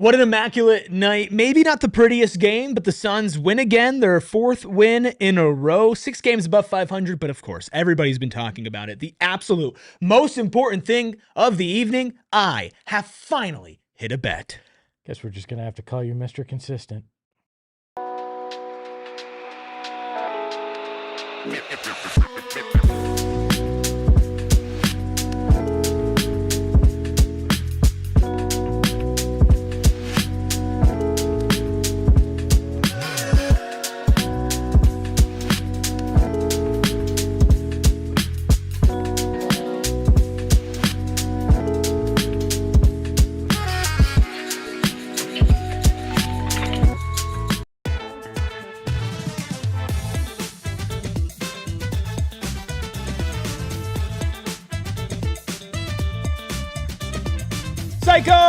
What an immaculate night. Maybe not the prettiest game, but the Suns win again. Their 4th win in a row. 6 games above 500, but of course, everybody's been talking about it. The absolute most important thing of the evening, I have finally hit a bet. Guess we're just going to have to call you Mr. Consistent. Psychos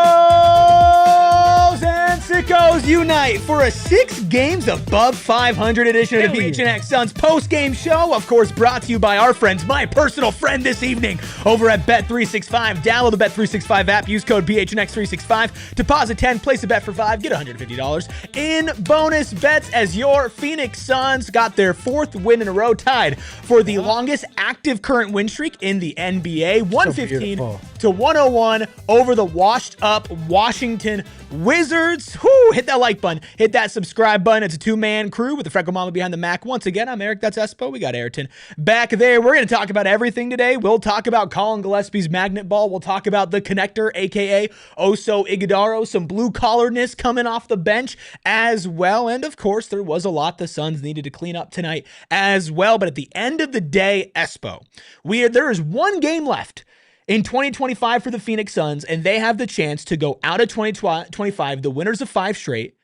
and sickos unite for a 6 games above 500 edition of the PHNX Suns post-game show. Of course, brought to you by our friends, my personal friend this evening over at Bet365. Download the Bet365 app, use code PHNX365, deposit 10, place a bet for 5, get $150 in bonus bets as your Phoenix Suns got their 4th win in a row, tied for the longest active current win streak in the NBA, 115 to 101 over the washed up Washington Wizards. Whoo, hit that like button, hit that subscribe button. It's a 2-man crew with the Freckle Mama behind the Mac. Once again, I'm Eric, that's Espo. We got Ayrton back there. We're going to talk about everything today. We'll talk about Collin Gillespie's magnet ball. We'll talk about the connector, aka Oso Ighodaro, some blue collarness coming off the bench as well. And of course, there was a lot the Suns needed to clean up tonight as well. But at the end of the day, Espo, there is one game left in 2025 for the Phoenix Suns, and they have the chance to go out of 2025, the winners of 5 straight,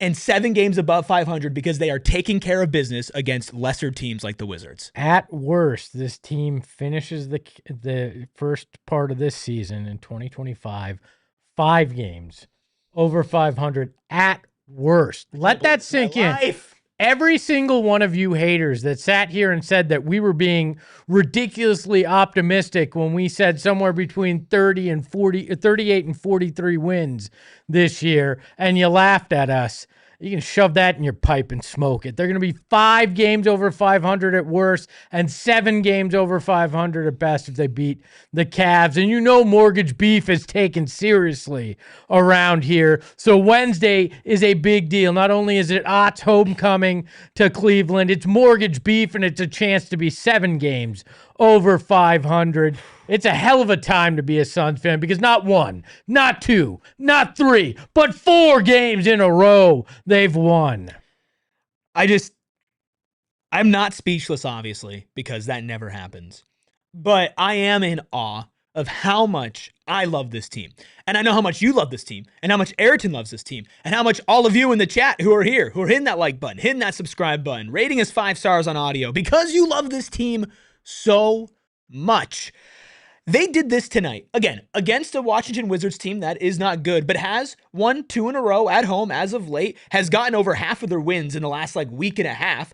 and 7 games above 500 because they are taking care of business against lesser teams like the Wizards. At worst, this team finishes the first part of this season in 2025, 5 games over 500 at worst. Let that sink in. Every single one of you haters that sat here and said that we were being ridiculously optimistic when we said somewhere between 38 and 43 wins this year, and you laughed at us, you can shove that in your pipe and smoke it. They're going to be 5 games over 500 at worst and 7 games over 500 at best if they beat the Cavs. And you know mortgage beef is taken seriously around here. So Wednesday is a big deal. Not only is it Ott's homecoming to Cleveland, it's mortgage beef, and it's a chance to be 7 games over 500. It's a hell of a time to be a Suns fan because not 1, not 2, not 3, but 4 games in a row they've won. I'm not speechless, obviously, because that never happens. But I am in awe of how much I love this team. And I know how much you love this team, and how much Ayrton loves this team, and how much all of you in the chat who are here, who are hitting that like button, hitting that subscribe button, rating us 5 stars on audio, because you love this team so much. They did this tonight, again, against a Washington Wizards team that is not good, but has won 2 in a row at home as of late, has gotten over half of their wins in the last week and a half.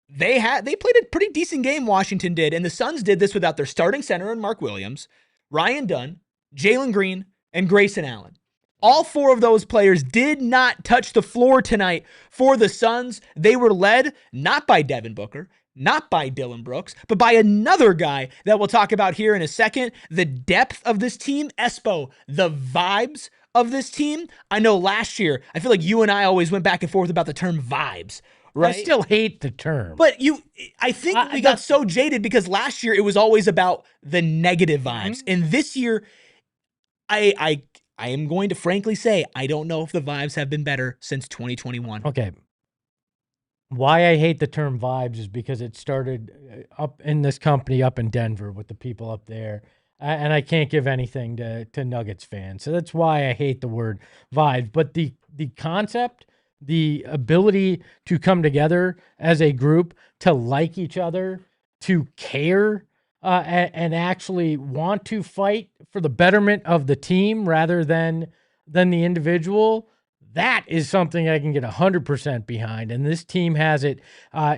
They played a pretty decent game, Washington did, and the Suns did this without their starting center in Mark Williams, Ryan Dunn, Jalen Green, and Grayson Allen. All 4 of those players did not touch the floor tonight for the Suns. They were led not by Devin Booker, not by Dylan Brooks, but by another guy that we'll talk about here in a second. The depth of this team, Espo, the vibes of this team. I know last year, I feel like you and I always went back and forth about the term vibes, right? I still hate the term. But I think we got so jaded because last year it was always about the negative vibes. And this year, I am going to frankly say, I don't know if the vibes have been better since 2021. Okay. Why I hate the term vibes is because it started up in this company up in Denver with the people up there. And I can't give anything to Nuggets fans. So that's why I hate the word vibes. But the concept, the ability to come together as a group, to like each other, to care, and actually want to fight for the betterment of the team rather than the individual, that is something I can get 100% behind, and this team has it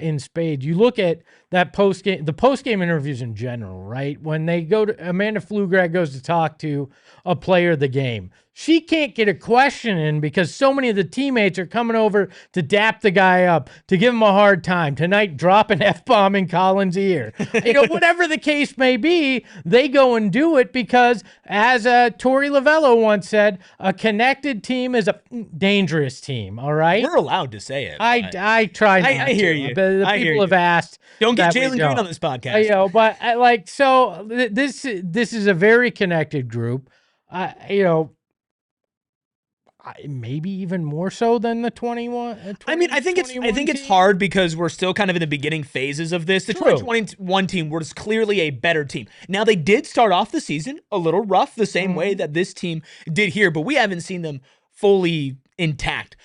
in spades. You look at that the post-game interviews in general, right? When they go to Amanda Pflugrad goes to talk to a player of the game, she can't get a question in because so many of the teammates are coming over to dap the guy up, to give him a hard time. Tonight, drop an F-bomb in Colin's ear. Whatever the case may be, they go and do it because, as Tori Lavello once said, a connected team is a dangerous team, all right? We're allowed to say it. I try not I hear to. you. The people have asked. Don't get Jalen Green on this podcast. This is a very connected group. Maybe even more so than the 21. I think it's hard because we're still kind of in the beginning phases of this. The 2021 team was clearly a better team. Now, they did start off the season a little rough, the same way that this team did here, but we haven't seen them fully intact.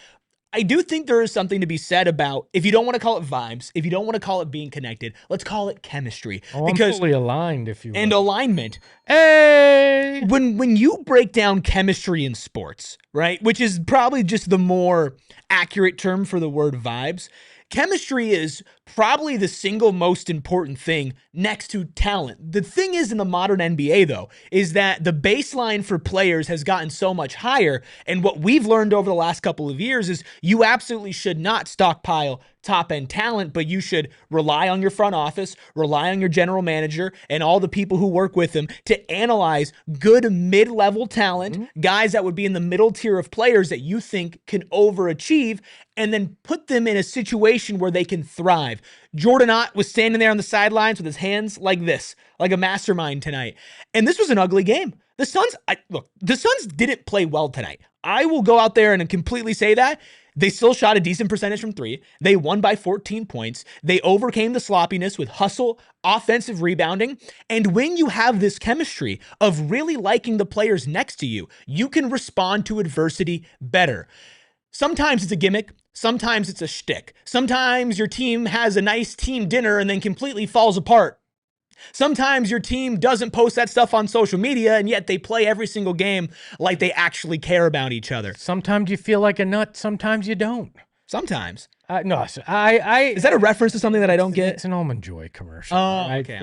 I do think there is something to be said about, if you don't want to call it vibes, if you don't want to call it being connected, let's call it chemistry. Because I'm fully aligned, if you will. And alignment. Hey! When you break down chemistry in sports, right, which is probably just the more accurate term for the word vibes, chemistry is probably the single most important thing next to talent. The thing is, in the modern NBA, though, is that the baseline for players has gotten so much higher. And what we've learned over the last couple of years is you absolutely should not stockpile top-end talent, but you should rely on your front office, rely on your general manager, and all the people who work with them to analyze good mid-level talent, guys that would be in the middle tier of players that you think can overachieve, and then put them in a situation where they can thrive. Jordan Ott was standing there on the sidelines with his hands like this, like a mastermind tonight. And this was an ugly game. The Suns didn't play well tonight. I will go out there and completely say that. They still shot a decent percentage from three. They won by 14 points. They overcame the sloppiness with hustle, offensive rebounding. And when you have this chemistry of really liking the players next to you, you can respond to adversity better. Sometimes it's a gimmick. Sometimes it's a shtick. Sometimes your team has a nice team dinner and then completely falls apart. Sometimes your team doesn't post that stuff on social media, and yet they play every single game like they actually care about each other. Sometimes you feel like a nut. Sometimes you don't. Sometimes. No, is that a reference to something that I don't get? It's an Almond Joy commercial. Oh, right? Okay.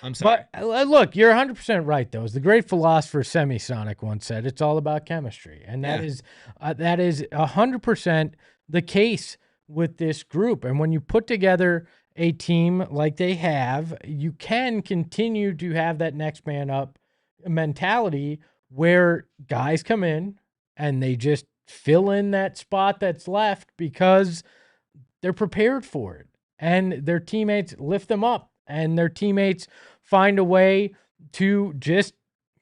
I'm sorry. But look, you're 100% right, though. As the great philosopher Semisonic once said, it's all about chemistry. And that is 100% the case with this group. And when you put together a team like they have, you can continue to have that next man up mentality where guys come in and they just fill in that spot that's left because they're prepared for it, and their teammates lift them up, and their teammates find a way to just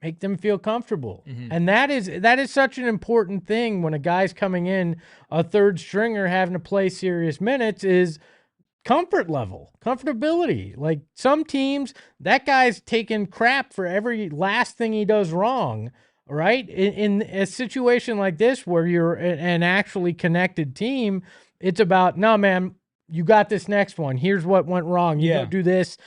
make them feel comfortable. And that is such an important thing when a guy's coming in, a third stringer having to play serious minutes, is comfort level, comfortability. Like some teams, that guy's taking crap for every last thing he does wrong, right? In a situation like this where you're an actually connected team, it's about, no, man, you got this next one. Here's what went wrong. You don't do this,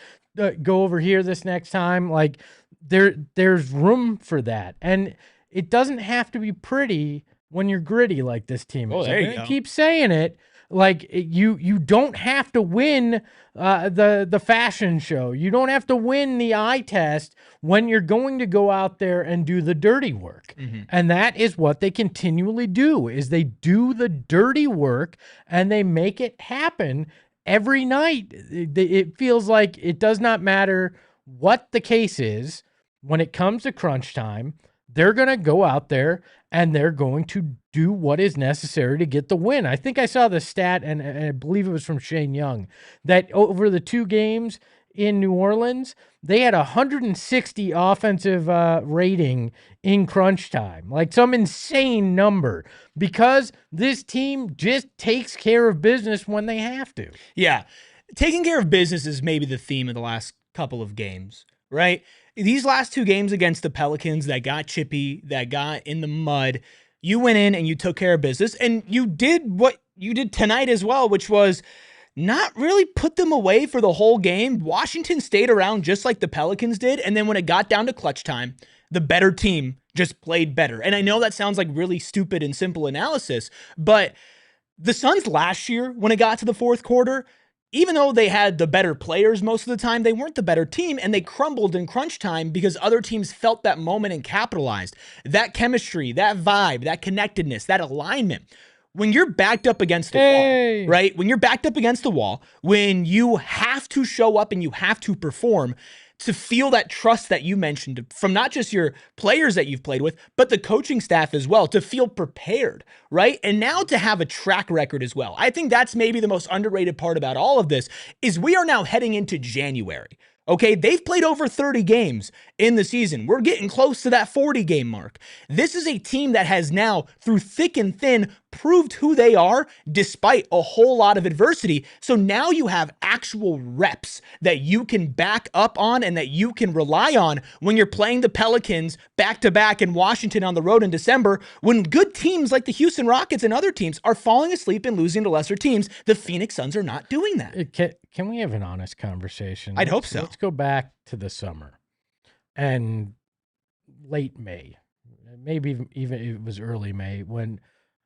go over here this next time. Like there's room for that. And it doesn't have to be pretty when you're gritty like this team is. There you go. Keep saying it. Like you don't have to win the fashion show. You don't have to win the eye test when you're going to go out there and do the dirty work. And that is what they continually do, is they do the dirty work and they make it happen every night. It feels like it does not matter what the case is. When it comes to crunch time, they're going to go out there and they're going to do what is necessary to get the win. I think I saw the stat, and I believe it was from Shane Young, that over the 2 games in New Orleans, they had 160 offensive rating in crunch time, like some insane number, because this team just takes care of business when they have to. Yeah. Taking care of business is maybe the theme of the last couple of games, right? These last 2 games against the Pelicans that got chippy, that got in the mud, you went in and you took care of business, and you did what you did tonight as well, which was not really put them away for the whole game. Washington stayed around just like the Pelicans did, and then when it got down to clutch time, the better team just played better. And I know that sounds like really stupid and simple analysis, but the Suns last year, when it got to the fourth quarter, even though they had the better players most of the time, they weren't the better team, and they crumbled in crunch time because other teams felt that moment and capitalized. That chemistry, that vibe, that connectedness, that alignment. When you're backed up against the wall, right? When you're backed up against the wall, when you have to show up and you have to perform, to feel that trust that you mentioned from not just your players that you've played with, but the coaching staff as well, to feel prepared, right? And now to have a track record as well. I think that's maybe the most underrated part about all of this is we are now heading into January. Okay, they've played over 30 games in the season. We're getting close to that 40 game mark. This is a team that has now, through thick and thin, proved who they are despite a whole lot of adversity. So now you have actual reps that you can back up on and that you can rely on when you're playing the Pelicans back-to-back in Washington on the road in December, when good teams like the Houston Rockets and other teams are falling asleep and losing to lesser teams. The Phoenix Suns are not doing that. Can we have an honest conversation? I'd hope so. Let's go back to the summer and late May, maybe even it was early May, when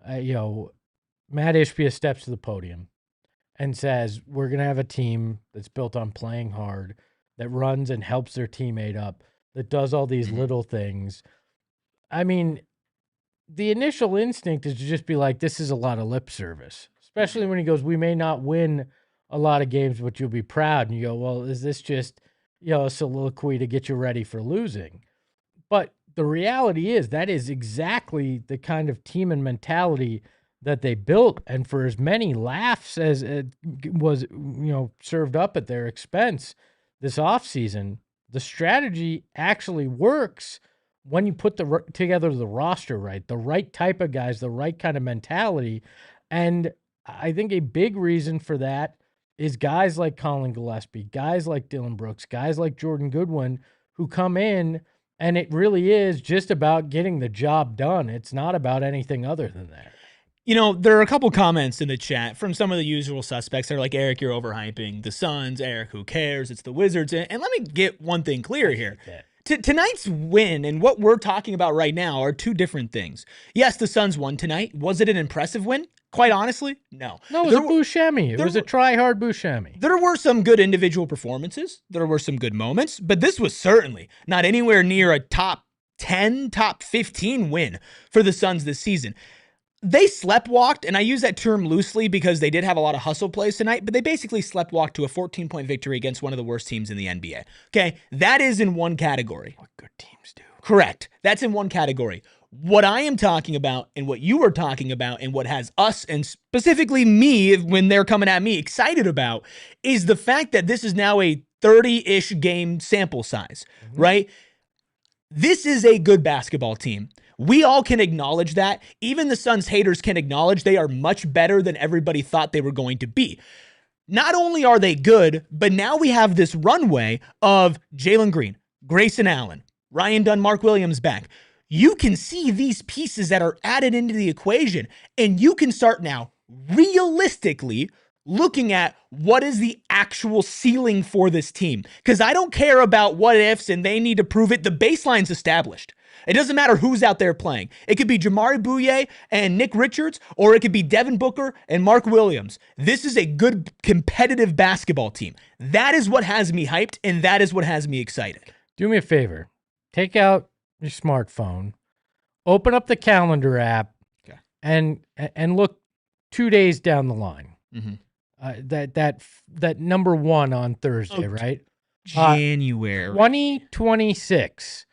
Matt Ishbia steps to the podium and says, we're going to have a team that's built on playing hard, that runs and helps their teammate up, that does all these little things. I mean, the initial instinct is to just be like, this is a lot of lip service, especially when he goes, we may not win a lot of games, but you'll be proud. And you go, well, is this just, a soliloquy to get you ready for losing? But the reality is that is exactly the kind of team and mentality that they built. And for as many laughs as it was, served up at their expense this offseason, the strategy actually works when you put together the roster right, the right type of guys, the right kind of mentality. And I think a big reason for that is guys like Collin Gillespie, guys like Dillon Brooks, guys like Jordan Goodwin, who come in, and it really is just about getting the job done. It's not about anything other than that. There are a couple comments in the chat from some of the usual suspects. They're like, Eric, you're overhyping the Suns. Eric, who cares? It's the Wizards. And let me get one thing clear here. Tonight's win and what we're talking about right now are two different things. Yes, the Suns won tonight. Was it an impressive win? Quite honestly, no. No, it was a Buscemi. It was a try-hard Buscemi. There were some good individual performances. There were some good moments. But this was certainly not anywhere near a top 10, top 15 win for the Suns this season. They sleptwalked, and I use that term loosely because they did have a lot of hustle plays tonight, but they basically sleptwalked to a 14-point victory against one of the worst teams in the NBA. Okay, that is in one category. What good teams do. Correct. That's in one category. What I am talking about and what you are talking about and what has us, and specifically me, when they're coming at me, excited about is the fact that this is now a 30-ish game sample size, right? This is a good basketball team. We all can acknowledge that. Even the Suns haters can acknowledge they are much better than everybody thought they were going to be. Not only are they good, but now we have this runway of Jalen Green, Grayson Allen, Ryan Dunn, Mark Williams back. You can see these pieces that are added into the equation, and you can start now realistically looking at what is the actual ceiling for this team. Because I don't care about what ifs and they need to prove it. The baseline's established. It doesn't matter who's out there playing. It could be Jamari Bouye and Nick Richards, or it could be Devin Booker and Mark Williams. This is a good competitive basketball team. That is what has me hyped, and that is what has me excited. Do me a favor. Take out your smartphone, open up the calendar app, and look 2 days down the line. That number one on Thursday, right? January 2026.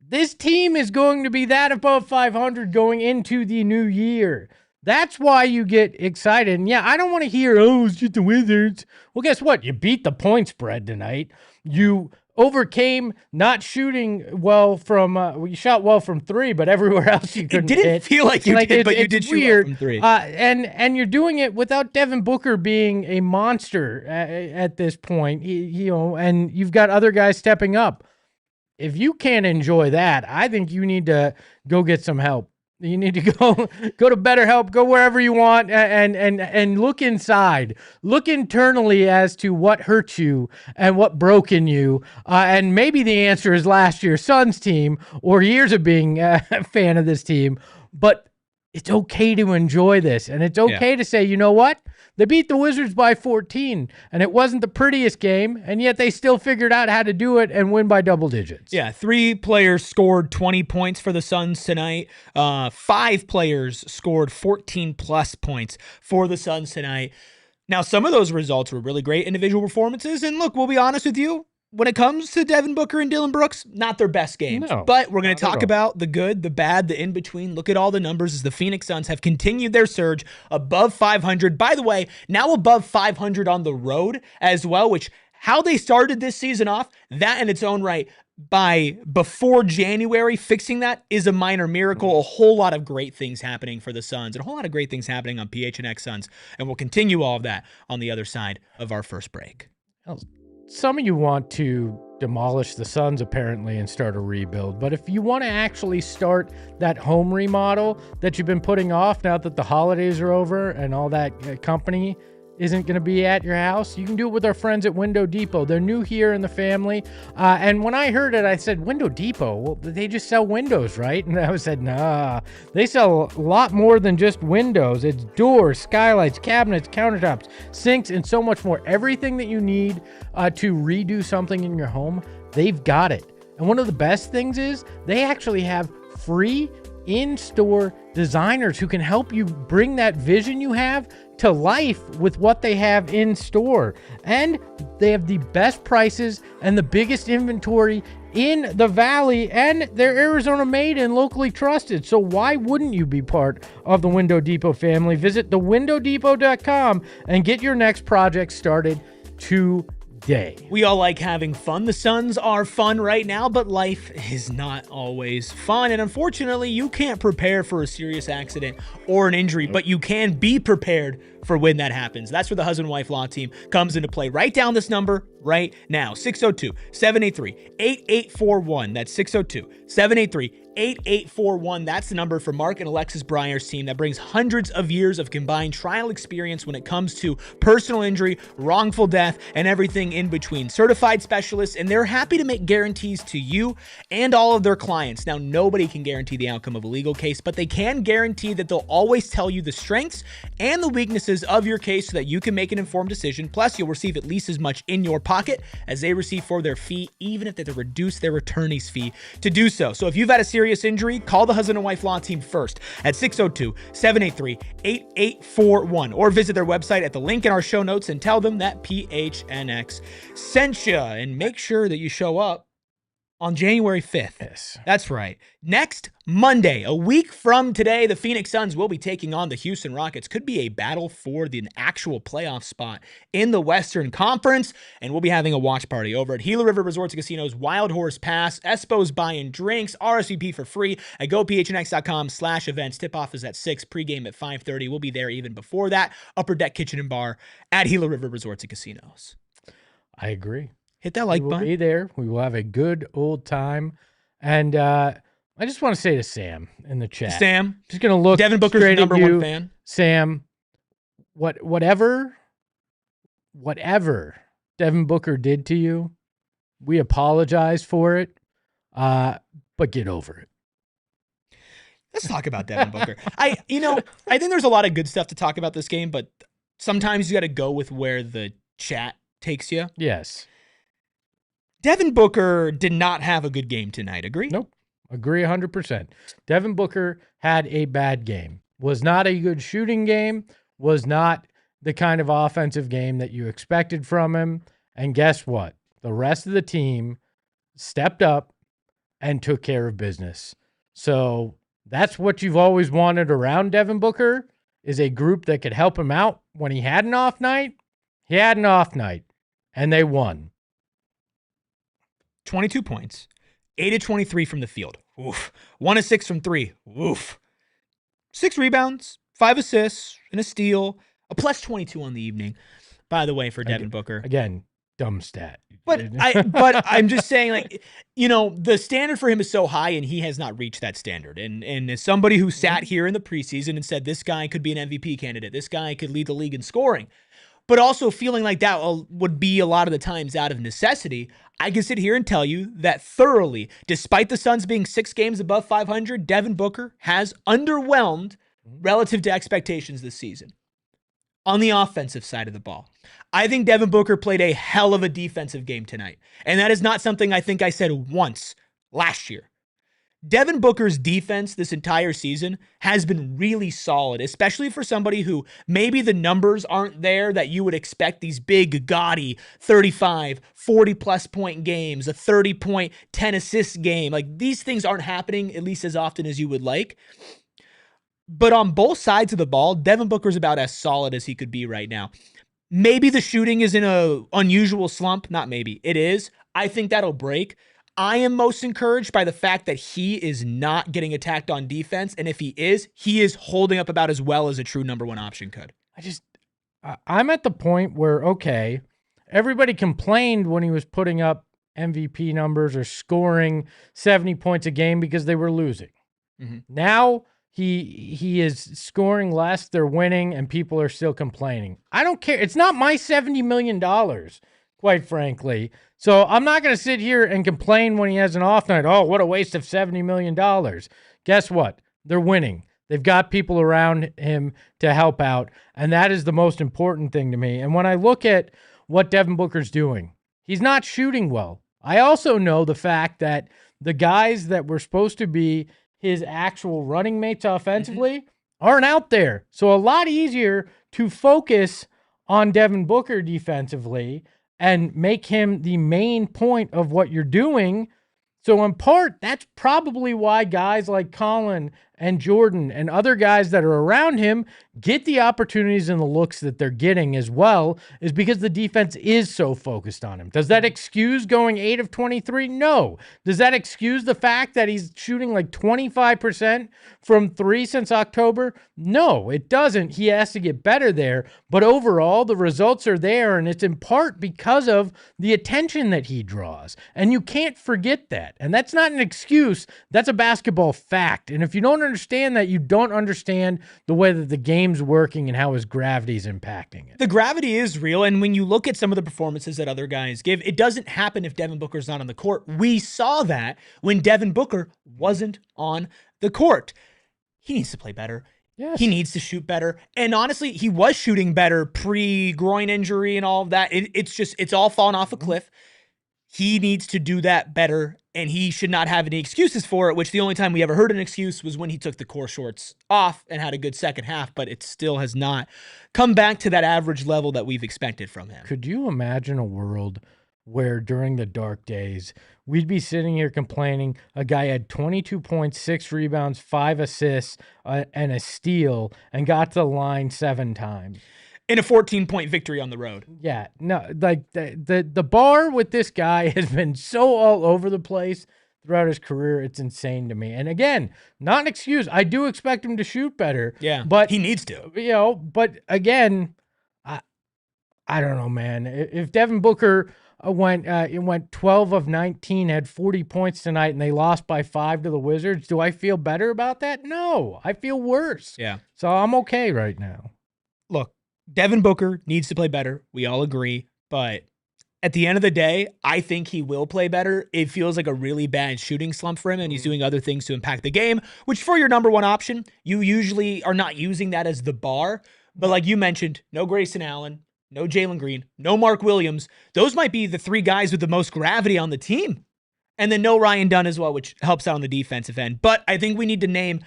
This team is going to be that above 500 going into the new year. That's why you get excited. And yeah, I don't want to hear, it's just the Wizards. Well, guess what? You beat the point spread tonight. You overcame not shooting well from, you shot well from three, but everywhere else you couldn't hit. It didn't feel like you did, but you did shoot well from three. And you're doing it without Devin Booker being a monster at this point, and you've got other guys stepping up. If you can't enjoy that, I think you need to go get some help. You need to go to BetterHelp, go wherever you want, and look inside. Look internally as to what hurt you and what broke in you. And maybe the answer is last year's Suns team or years of being a fan of this team. But it's okay to enjoy this. And it's okay to say, you know what? They beat the Wizards by 14, and it wasn't the prettiest game, and yet they still figured out how to do it and win by double digits. Yeah, 3 players scored 20 points for the Suns tonight. 5 players scored 14-plus points for the Suns tonight. Now, some of those results were really great individual performances, and look, we'll be honest with you, when it comes to Devin Booker and Dillon Brooks, not their best games. No, but we're going to talk about the good, the bad, the in-between. Look at all the numbers as the Phoenix Suns have continued their surge above 500. By the way, now above 500 on the road as well, which how they started this season off, that in its own right, by before January, fixing that is a minor miracle. A whole lot of great things happening for the Suns and a whole lot of great things happening on PHNX Suns. And we'll continue all of that on the other side of our first break. Some of you want to demolish the Suns apparently and start a rebuild, but if you want to actually start that home remodel that you've been putting off now that the holidays are over and all that company isn't going to be at your house, you can do it with our friends at Window Depot. They're new here in the family. And when I heard it, I said, Window Depot? Well, they just sell windows, right? And I said, nah, they sell a lot more than just windows. It's doors, skylights, cabinets, countertops, sinks, and so much more. Everything that you need to redo something in your home, they've got it. And one of the best things is they actually have free in-store designers who can help you bring that vision you have to life with what they have in store. And they have the best prices and the biggest inventory in the Valley, and they're Arizona made and locally trusted. So why wouldn't you be part of the Window Depot family? Visit thewindowdepot.com and get your next project started today. We all like having fun. The Suns are fun right now, but life is not always fun. And unfortunately, you can't prepare for a serious accident or an injury, but you can be prepared for when that happens. That's where the husband and wife law team comes into play. Write down this number right now, 602-783-8841. That's 602-783-8841. That's the number for Mark and Alexis Breyer's team that brings hundreds of years of combined trial experience when it comes to personal injury, wrongful death, and everything in between. Certified specialists, and they're happy to make guarantees to you and all of their clients. Now, nobody can guarantee the outcome of a legal case, but they can guarantee that they'll always tell you the strengths and the weaknesses of your case so that you can make an informed decision. Plus, you'll receive at least as much in your pocket as they receive for their fee, even if they have to reduce their attorney's fee to do so. So if you've had a serious injury, call the husband and wife law team first at 602-783-8841 or visit their website at the link in our show notes and tell them that PHNX sent you, and make sure that you show up on January 5th. Yes. That's right. Next Monday, a week from today, the Phoenix Suns will be taking on the Houston Rockets. Could be a battle for the actual playoff spot in the Western Conference. And we'll be having a watch party over at Gila River Resorts and Casinos, Wild Horse Pass, Espo's Buy-in Drinks, RSVP for free at gophnx.com/events. Tip-off is at 6, pregame at 5:30. We'll be there even before that. Upper Deck Kitchen and Bar at Gila River Resorts and Casinos. I agree. Hit that like button. We'll be there. We will have a good old time. And I just want to say to Sam in the chat. Sam. Just going to look Devin Booker's straight number at you. one fan. Sam, whatever Devin Booker did to you, we apologize for it, but get over it. Let's talk about Devin Booker. I think there's a lot of good stuff to talk about this game, but sometimes you got to go with where the chat takes you. Yes. Devin Booker did not have a good game tonight. Agree? Nope. Agree 100%. Devin Booker had a bad game. Was not a good shooting game. Was not the kind of offensive game that you expected from him. And guess what? The rest of the team stepped up and took care of business. So that's what you've always wanted around Devin Booker, is a group that could help him out when he had an off night. He had an off night, and they won. 22 points, 8 of 23 from the field. Oof. 1 of 6 from 3. Oof. 6 rebounds, 5 assists, and a steal, a plus 22 on the evening, by the way, for Devin Booker. Again, dumb stat. But I'm just saying, the standard for him is so high, and he has not reached that standard. And as somebody who sat here in the preseason and said this guy could be an MVP candidate, this guy could lead the league in scoring, but also feeling like that would be a lot of the times out of necessity, I can sit here and tell you that thoroughly, despite the Suns being 6 games above 500, Devin Booker has underwhelmed relative to expectations this season. On the offensive side of the ball, I think Devin Booker played a hell of a defensive game tonight. And that is not something I think I said once last year. Devin Booker's defense this entire season has been really solid, especially for somebody who maybe the numbers aren't there that you would expect, these big, gaudy 35, 40-plus point games, a 30-point, 10-assist game. Like, these things aren't happening at least as often as you would like. But on both sides of the ball, Devin Booker's about as solid as he could be right now. Maybe the shooting is in an unusual slump. Not maybe. It is. I think that'll break. I am most encouraged by the fact that he is not getting attacked on defense. And if he is holding up about as well as a true number one option could. I'm at the point where, okay, everybody complained when he was putting up MVP numbers or scoring 70 points a game because they were losing. Mm-hmm. Now he is scoring less, they're winning, and people are still complaining. I don't care. It's not my $70 million, quite frankly. So I'm not going to sit here and complain when he has an off night. Oh, what a waste of $70 million. Guess what? They're winning. They've got people around him to help out, and that is the most important thing to me. And when I look at what Devin Booker's doing, he's not shooting well. I also know the fact that the guys that were supposed to be his actual running mates offensively aren't out there. So a lot easier to focus on Devin Booker defensively and make him the main point of what you're doing. So in part, that's probably why guys like Collin and Jordan and other guys that are around him get the opportunities and the looks that they're getting as well, is because the defense is so focused on him. Does that excuse going 8 of 23? No. Does that excuse the fact that he's shooting like 25% from three since October? No, it doesn't. He has to get better there. But overall, the results are there, and it's in part because of the attention that he draws. And you can't forget that. And that's not an excuse. That's a basketball fact. And if you don't understand that, you don't understand the way that the game's working and how his gravity is impacting it. The gravity is real, and when you look at some of the performances that other guys give, it doesn't happen if Devin Booker's not on the court. We saw that when Devin Booker wasn't on the court. He needs to play better. Yes. He needs to shoot better. And honestly, he was shooting better pre-groin injury and all of that. It's all fallen off a cliff. He needs to do that better, and he should not have any excuses for it, which the only time we ever heard an excuse was when he took the core shorts off and had a good second half, but it still has not come back to that average level that we've expected from him. Could you imagine a world where during the dark days, we'd be sitting here complaining a guy had 22 points, 6 rebounds, 5 assists, and a steal, and got to the line 7 times? In a 14-point victory on the road. Yeah, no, like the bar with this guy has been so all over the place throughout his career. It's insane to me. And again, not an excuse. I do expect him to shoot better. Yeah, but he needs to. You know, but again, I don't know, man. If Devin Booker went 12 of 19, had 40 points tonight, and they lost by 5 to the Wizards, do I feel better about that? No, I feel worse. Yeah. So I'm okay right now. Look, Devin Booker needs to play better. We all agree. But at the end of the day, I think he will play better. It feels like a really bad shooting slump for him, and he's doing other things to impact the game, which for your number one option, you usually are not using that as the bar. But like you mentioned, no Grayson Allen, no Jalen Green, no Mark Williams. Those might be the 3 guys with the most gravity on the team. And then no Ryan Dunn as well, which helps out on the defensive end. But I think we need to name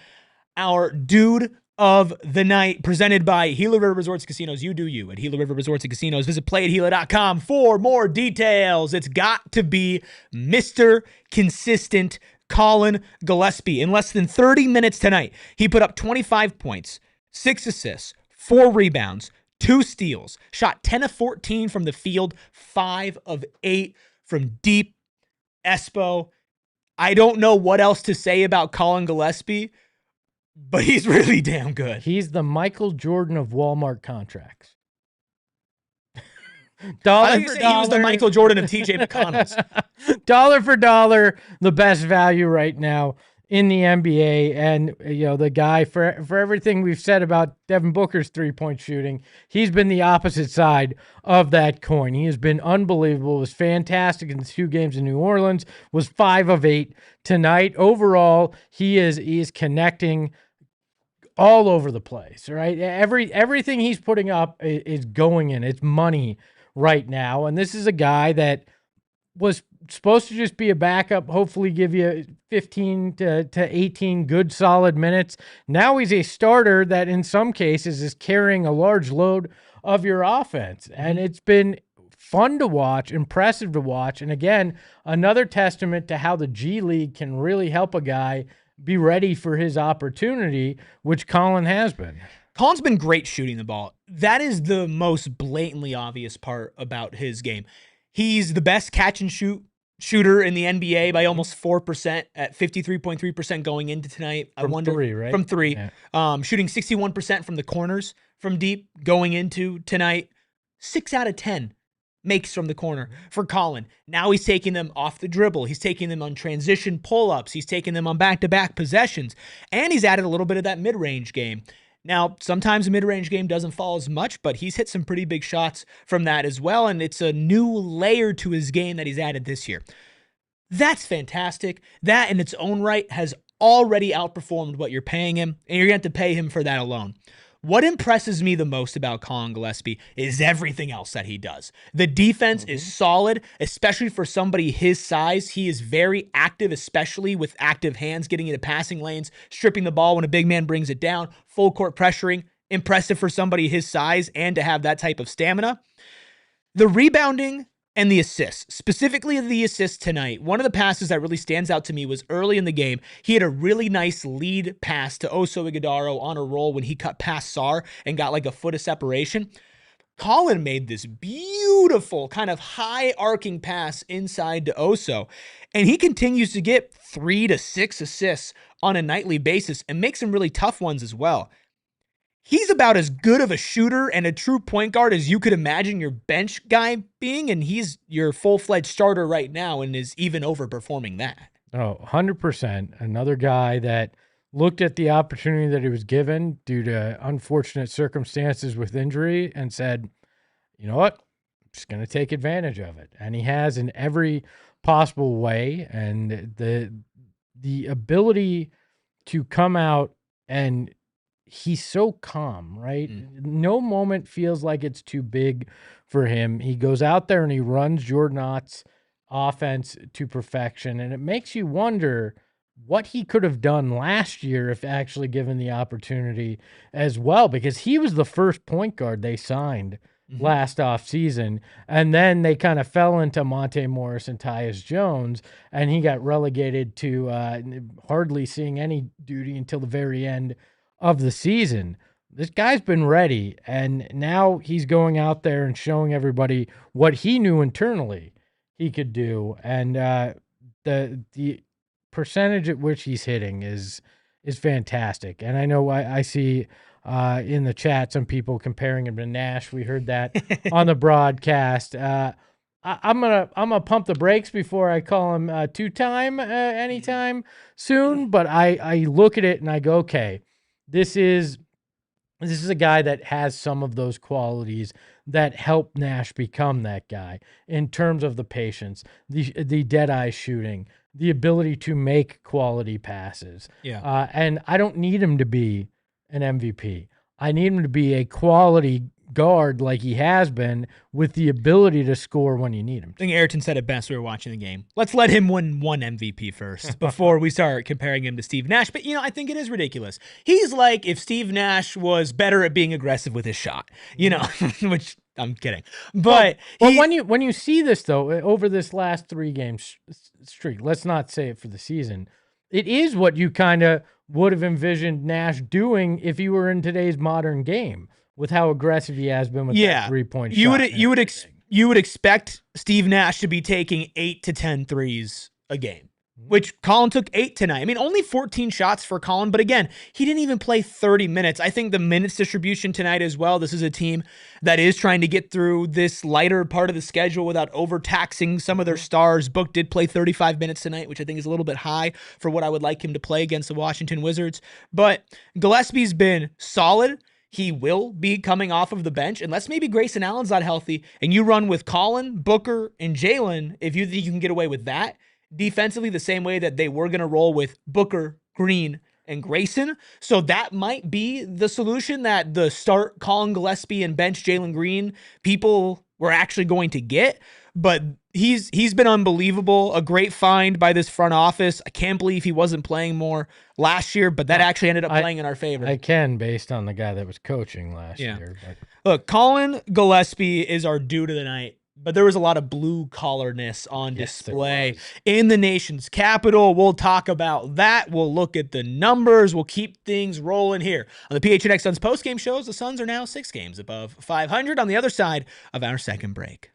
our dude of the night, presented by Gila River Resorts and Casinos. You do you at Gila River Resorts and Casinos. Visit playatgila.com for more details. It's got to be Mr. Consistent Collin Gillespie. In less than 30 minutes tonight, he put up 25 points, 6 assists, 4 rebounds, 2 steals, shot 10 of 14 from the field, 5 of 8 from deep. Espo, I don't know what else to say about Collin Gillespie, but he's really damn good. He's the Michael Jordan of Walmart contracts. Dollar for dollar. He was the Michael Jordan of TJ McConnell's. Dollar for dollar, the best value right now in the NBA. And, you know, the guy, for everything we've said about Devin Booker's three-point shooting, he's been the opposite side of that coin. He has been unbelievable. Was fantastic in the 2 games in New Orleans. Was 5 of 8 tonight. Overall, he is connecting all over the place, right? Everything he's putting up is going in. It's money right now. And this is a guy that was supposed to just be a backup, hopefully give you 15 to 18 good solid minutes. Now he's a starter that in some cases is carrying a large load of your offense. And it's been fun to watch, impressive to watch. And again, another testament to how the G League can really help a guy be ready for his opportunity, which Collin has been. Collin's been great shooting the ball. That is the most blatantly obvious part about his game. He's the best catch and shoot shooter in the NBA by almost 4% at 53.3% going into tonight. From three, right? From three. Yeah. Shooting 61% from the corners from deep going into tonight. 6 out of 10 makes from the corner for Collin. Now he's taking them off the dribble. He's taking them on transition pull-ups. He's taking them on back-to-back possessions. And he's added a little bit of that mid-range game. Now, sometimes the mid-range game doesn't fall as much, but he's hit some pretty big shots from that as well, and it's a new layer to his game that he's added this year. That's fantastic. That in its own right has already outperformed what you're paying him, and you're going to have to pay him for that alone. What impresses me the most about Collin Gillespie is everything else that he does. The defense is solid, especially for somebody his size. He is very active, especially with active hands, getting into passing lanes, stripping the ball when a big man brings it down, full court pressuring. Impressive for somebody his size and to have that type of stamina. The rebounding and the assists, specifically the assists tonight. One of the passes that really stands out to me was early in the game. He had a really nice lead pass to Ighodaro on a roll when he cut past Sar and got like a foot of separation. Collin made this beautiful kind of high arcing pass inside to Oso, and he continues to get 3 to 6 assists on a nightly basis and makes some really tough ones as well. He's about as good of a shooter and a true point guard as you could imagine your bench guy being, and he's your full-fledged starter right now and is even overperforming that. Oh, 100%. Another guy that looked at the opportunity that he was given due to unfortunate circumstances with injury and said, you know what, I'm just going to take advantage of it. And he has in every possible way, and the ability to come out and he's so calm, right? No moment feels like it's too big for him. He goes out there and he runs Jordan Ott's offense to perfection. And it makes you wonder what he could have done last year if actually given the opportunity as well, because he was the first point guard they signed last offseason. And then they kind of fell into Monte Morris and Tyus Jones, and he got relegated to hardly seeing any duty until the very end of the season. This guy's been ready, and now he's going out there and showing everybody what he knew internally he could do. And the percentage at which he's hitting is fantastic. And I know I see in the chat some people comparing him to Nash. We heard that on the broadcast. I'm gonna pump the brakes before I call him two-time anytime soon. But I look at it and I go, okay, this is a guy that has some of those qualities that help Nash become that guy in terms of the patience, the dead-eye shooting, the ability to make quality passes. Yeah. And I don't need him to be an MVP. I need him to be a quality guard like he has been with the ability to score when you need him. I think Ayrton said it best. We were watching the game. Let's let him win one MVP first before we start comparing him to Steve Nash. But, I think it is ridiculous. He's like if Steve Nash was better at being aggressive with his shot, which I'm kidding. But when you see this, though, over this last 3 games streak, let's not say it for the season, it is what you kind of would have envisioned Nash doing if he were in today's modern game, with how aggressive he has been with that 3-point shot. You would expect Steve Nash to be taking 8 to 10 threes a game, which Collin took 8 tonight. I mean, only 14 shots for Collin, but again, he didn't even play 30 minutes. I think the minutes distribution tonight as well, this is a team that is trying to get through this lighter part of the schedule without overtaxing some of their stars. Book did play 35 minutes tonight, which I think is a little bit high for what I would like him to play against the Washington Wizards. But Gillespie's been solid. He will be coming off of the bench, unless maybe Grayson Allen's not healthy, and you run with Collin, Booker, and Jalen, if you think you can get away with that defensively the same way that they were going to roll with Booker, Green, and Grayson. So that might be the solution, that the start Collin Gillespie and bench Jalen Green people were actually going to get. But he's been unbelievable. A great find by this front office. I can't believe he wasn't playing more last year, but that actually ended up playing in our favor. I can, based on the guy that was coaching last year. But look, Collin Gillespie is our dude of the night. But there was a lot of blue collarness on display in the nation's capital. We'll talk about that. We'll look at the numbers. We'll keep things rolling here on the PHNX Suns postgame shows. The Suns are now 6 games above 500 on the other side of our second break.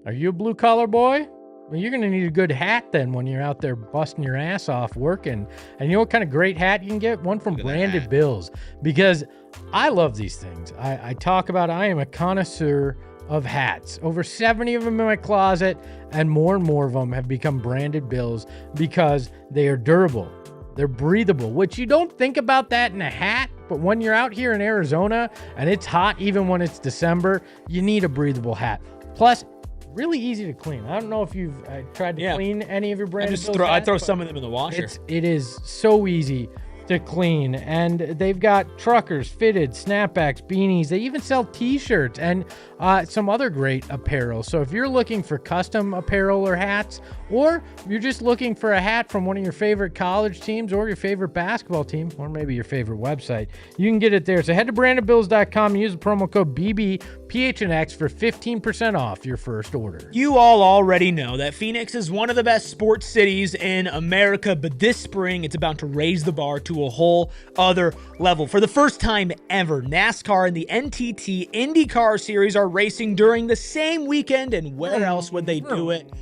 Are you a blue collar boy? Well, you're going to need a good hat then when you're out there busting your ass off working. And you know what kind of great hat you can get? One from Branded Bills. Because I love these things. I talk about I am a connoisseur of hats. Over 70 of them in my closet, and more of them have become Branded Bills because they are durable. They're breathable, which you don't think about that in a hat, but when you're out here in Arizona and it's hot, even when it's December, you need a breathable hat. Plus, really easy to clean. I don't know if you've tried to clean any of your Branded Bills hats. I throw some of them in the washer. It is so easy to clean, and they've got truckers, fitted, snapbacks, beanies. They even sell t-shirts and some other great apparel. So if you're looking for custom apparel or hats, or you're just looking for a hat from one of your favorite college teams or your favorite basketball team, or maybe your favorite website, you can get it there. So head to brandedbills.com and use the promo code BBPHNX for 15% off your first order. You all already know that Phoenix is one of the best sports cities in America, but this spring it's about to raise the bar to a whole other level. For the first time ever, NASCAR and the NTT IndyCar Series are racing during the same weekend, and where else would they do it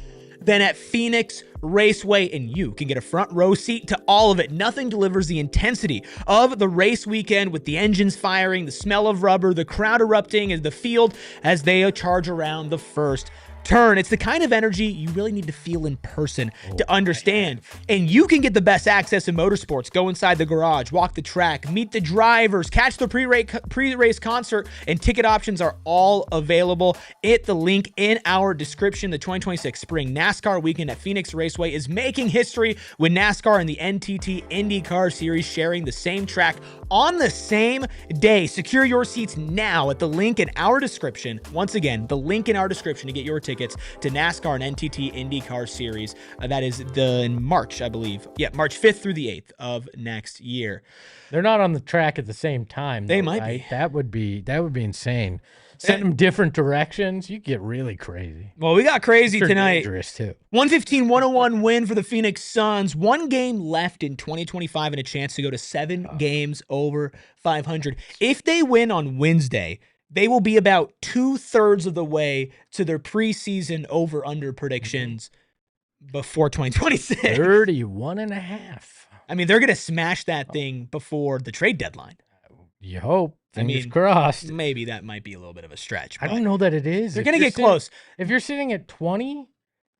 than at Phoenix Raceway? And you can get a front row seat to all of it. Nothing delivers the intensity of the race weekend, with the engines firing, the smell of rubber, the crowd erupting in the field as they charge around the first turn. It's the kind of energy you really need to feel in person to understand. And you can get the best access in motorsports. Go inside the garage, walk the track, meet the drivers, catch the pre-race concert, and ticket options are all available. Hit the link in our description. The 2026 Spring NASCAR Weekend at Phoenix Raceway is making history with NASCAR and the NTT IndyCar Series sharing the same track on the same day. Secure your seats now at the link in our description. Once again, the link in our description to get your tickets to NASCAR and NTT IndyCar Series. That is in March, I believe. Yeah, March 5th through the 8th of next year. They're not on the track at the same time, though, they might be. That would be insane. Send them different directions. You get really crazy. Well, we got crazy tonight. Dangerous too. 115-101 win for the Phoenix Suns. 1 game left in 2025 and a chance to go to 7 games over 500. If they win on Wednesday, they will be about 2/3 of the way to their preseason over-under predictions before 2026. 31.5. I mean, they're going to smash that thing before the trade deadline. You hope. Fingers crossed. Maybe that might be a little bit of a stretch. I don't know that it is. They're going to get close. If you're sitting at 20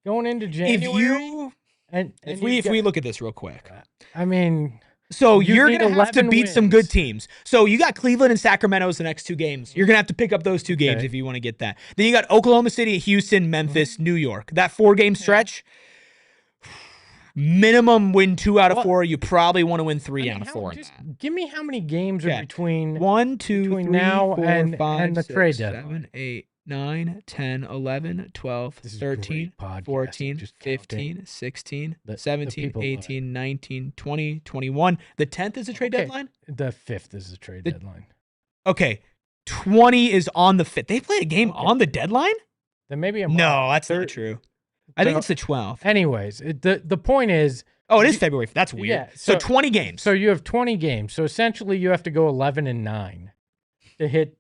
going into January. If we look at this real quick. I mean... So you're going to have to beat some good teams. So you got Cleveland and Sacramento as the next 2 games. You're going to have to pick up those 2 games if you want to get that. Then you got Oklahoma City, Houston, Memphis, New York. That 4-game stretch, minimum win 2 out of 4. You probably want to win 3 out of 4. Give me how many games are between 1, 2, 3, now 4, and 5, the 6, trade 7, 8, 9, 10, 11, 12, 13, 14, 15, 16, 17, 18, 19, 20, 21. The 10th is the trade deadline? The 5th is the trade deadline. Okay. 20 is on the 5th. They played a game on the deadline? Then maybe No, that's not true. I think it's the 12th. Anyways, the point is... Oh, it is February. That's weird. Yeah, so 20 games. So you have 20 games. So essentially you have to go 11-9 to hit...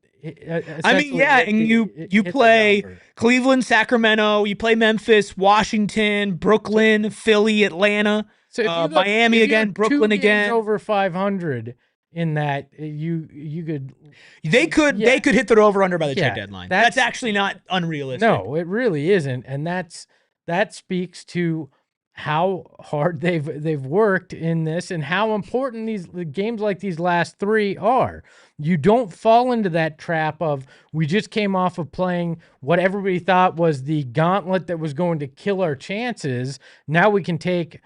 I mean, and you play Cleveland, Sacramento, you play Memphis, Washington, Brooklyn, Philly, Atlanta, Miami again, Brooklyn again. Over 500 in that you could. They could hit their over under by the trade deadline. That's actually not unrealistic. No, it really isn't, and that speaks to how hard they've worked in this and how important these games like these last 3 are. You don't fall into that trap of we just came off of playing what everybody thought was the gauntlet that was going to kill our chances. Now we can take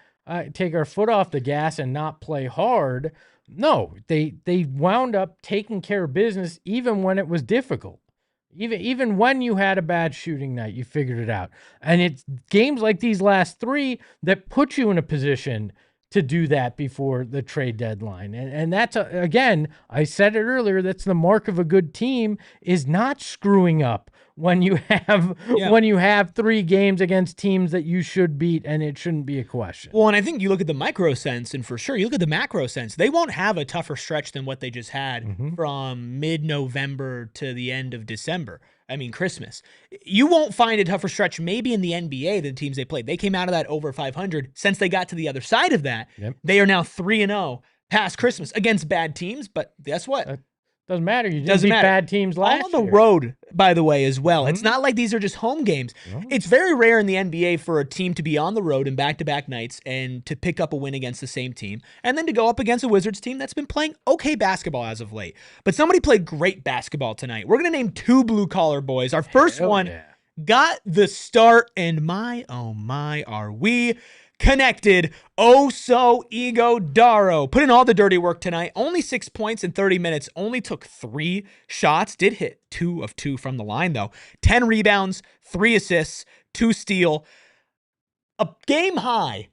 take our foot off the gas and not play hard. No, they wound up taking care of business even when it was difficult. Even when you had a bad shooting night, you figured it out. And it's games like these last 3 that put you in a position to do that before the trade deadline. And that's, again, I said it earlier, that's the mark of a good team, is not screwing up when you have when you have 3 games against teams that you should beat, and it shouldn't be a question. Well, and I think you look at the micro sense, and for sure, you look at the macro sense, they won't have a tougher stretch than what they just had from mid-November to the end of December. I mean, Christmas. You won't find a tougher stretch maybe in the NBA than the teams they played. They came out of that over 500. Since they got to the other side of that, they are now 3-0 past Christmas against bad teams. But guess what? Doesn't matter. You just beat bad teams last year. On the road, by the way, as well. It's not like these are just home games. It's very rare in the NBA for a team to be on the road in back-to-back nights and to pick up a win against the same team, and then to go up against a Wizards team that's been playing okay basketball as of late. But somebody played great basketball tonight. We're going to name 2 blue-collar boys. Our first one got the start, and my, oh my, are we connected. Ighodaro put in all the dirty work tonight. Only 6 points in 30 minutes. Only took 3 shots. Did hit 2 of 2 from the line, though. 10 rebounds, 3 assists, 2 steal. A game high.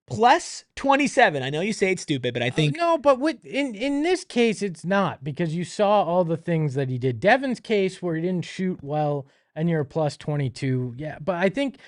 Plus 27. I know you say it's stupid, but I think... No, but in this case, it's not, because you saw all the things that he did. Devin's case, where he didn't shoot well, and you're a plus 22. Yeah, but I think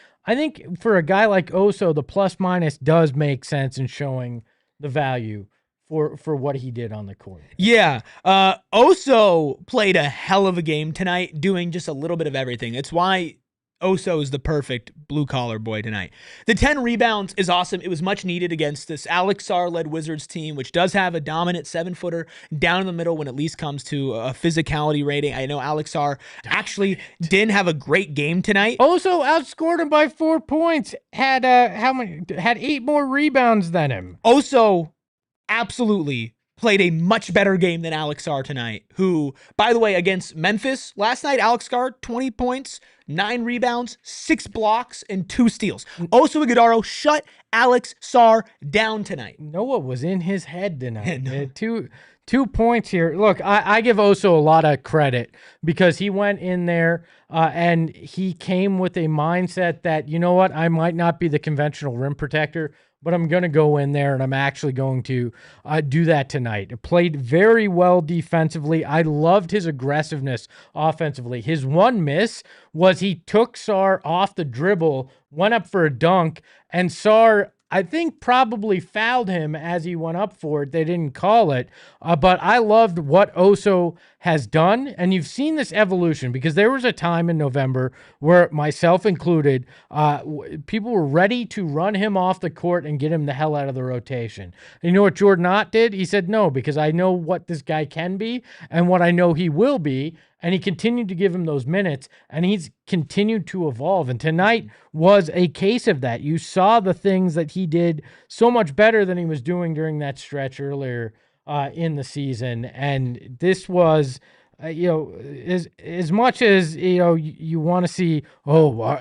for a guy like Oso, the plus minus does make sense in showing the value for what he did on the court. Yeah. Oso played a hell of a game tonight, doing just a little bit of everything. It's why Oso is the perfect blue-collar boy tonight. The 10 rebounds is awesome. It was much needed against this Alex Sarr-led Wizards team, which does have a dominant 7-footer down in the middle when at least comes to a physicality rating. I know Alex Sarr actually didn't have a great game tonight. Oso outscored him by 4 points. Had 8 more rebounds than him. Oso absolutely played a much better game than Alex Sarr tonight, who, by the way, against Memphis last night, Alex Sarr, 20 points, 9 rebounds, 6 blocks, and 2 steals. Oso Ighodaro shut Alex Sarr down tonight. Know what was in his head tonight? 2 points here. Look, I give Oso a lot of credit, because he went in there and he came with a mindset that, you know what, I might not be the conventional rim protector, but I'm going to go in there and I'm actually going to do that tonight. Played very well defensively. I loved his aggressiveness offensively. His one miss was he took Sarr off the dribble, went up for a dunk, and Sarr, I think, probably fouled him as he went up for it. They didn't call it. But I loved what Oso has done. And you've seen this evolution, because there was a time in November where, myself included, people were ready to run him off the court and get him the hell out of the rotation. And you know what Jordan Ott did? He said, no, because I know what this guy can be and what I know he will be. And he continued to give him those minutes, and he's continued to evolve. And tonight was a case of that. You saw the things that he did so much better than he was doing during that stretch earlier in the season. And this was, as much as, you want to see,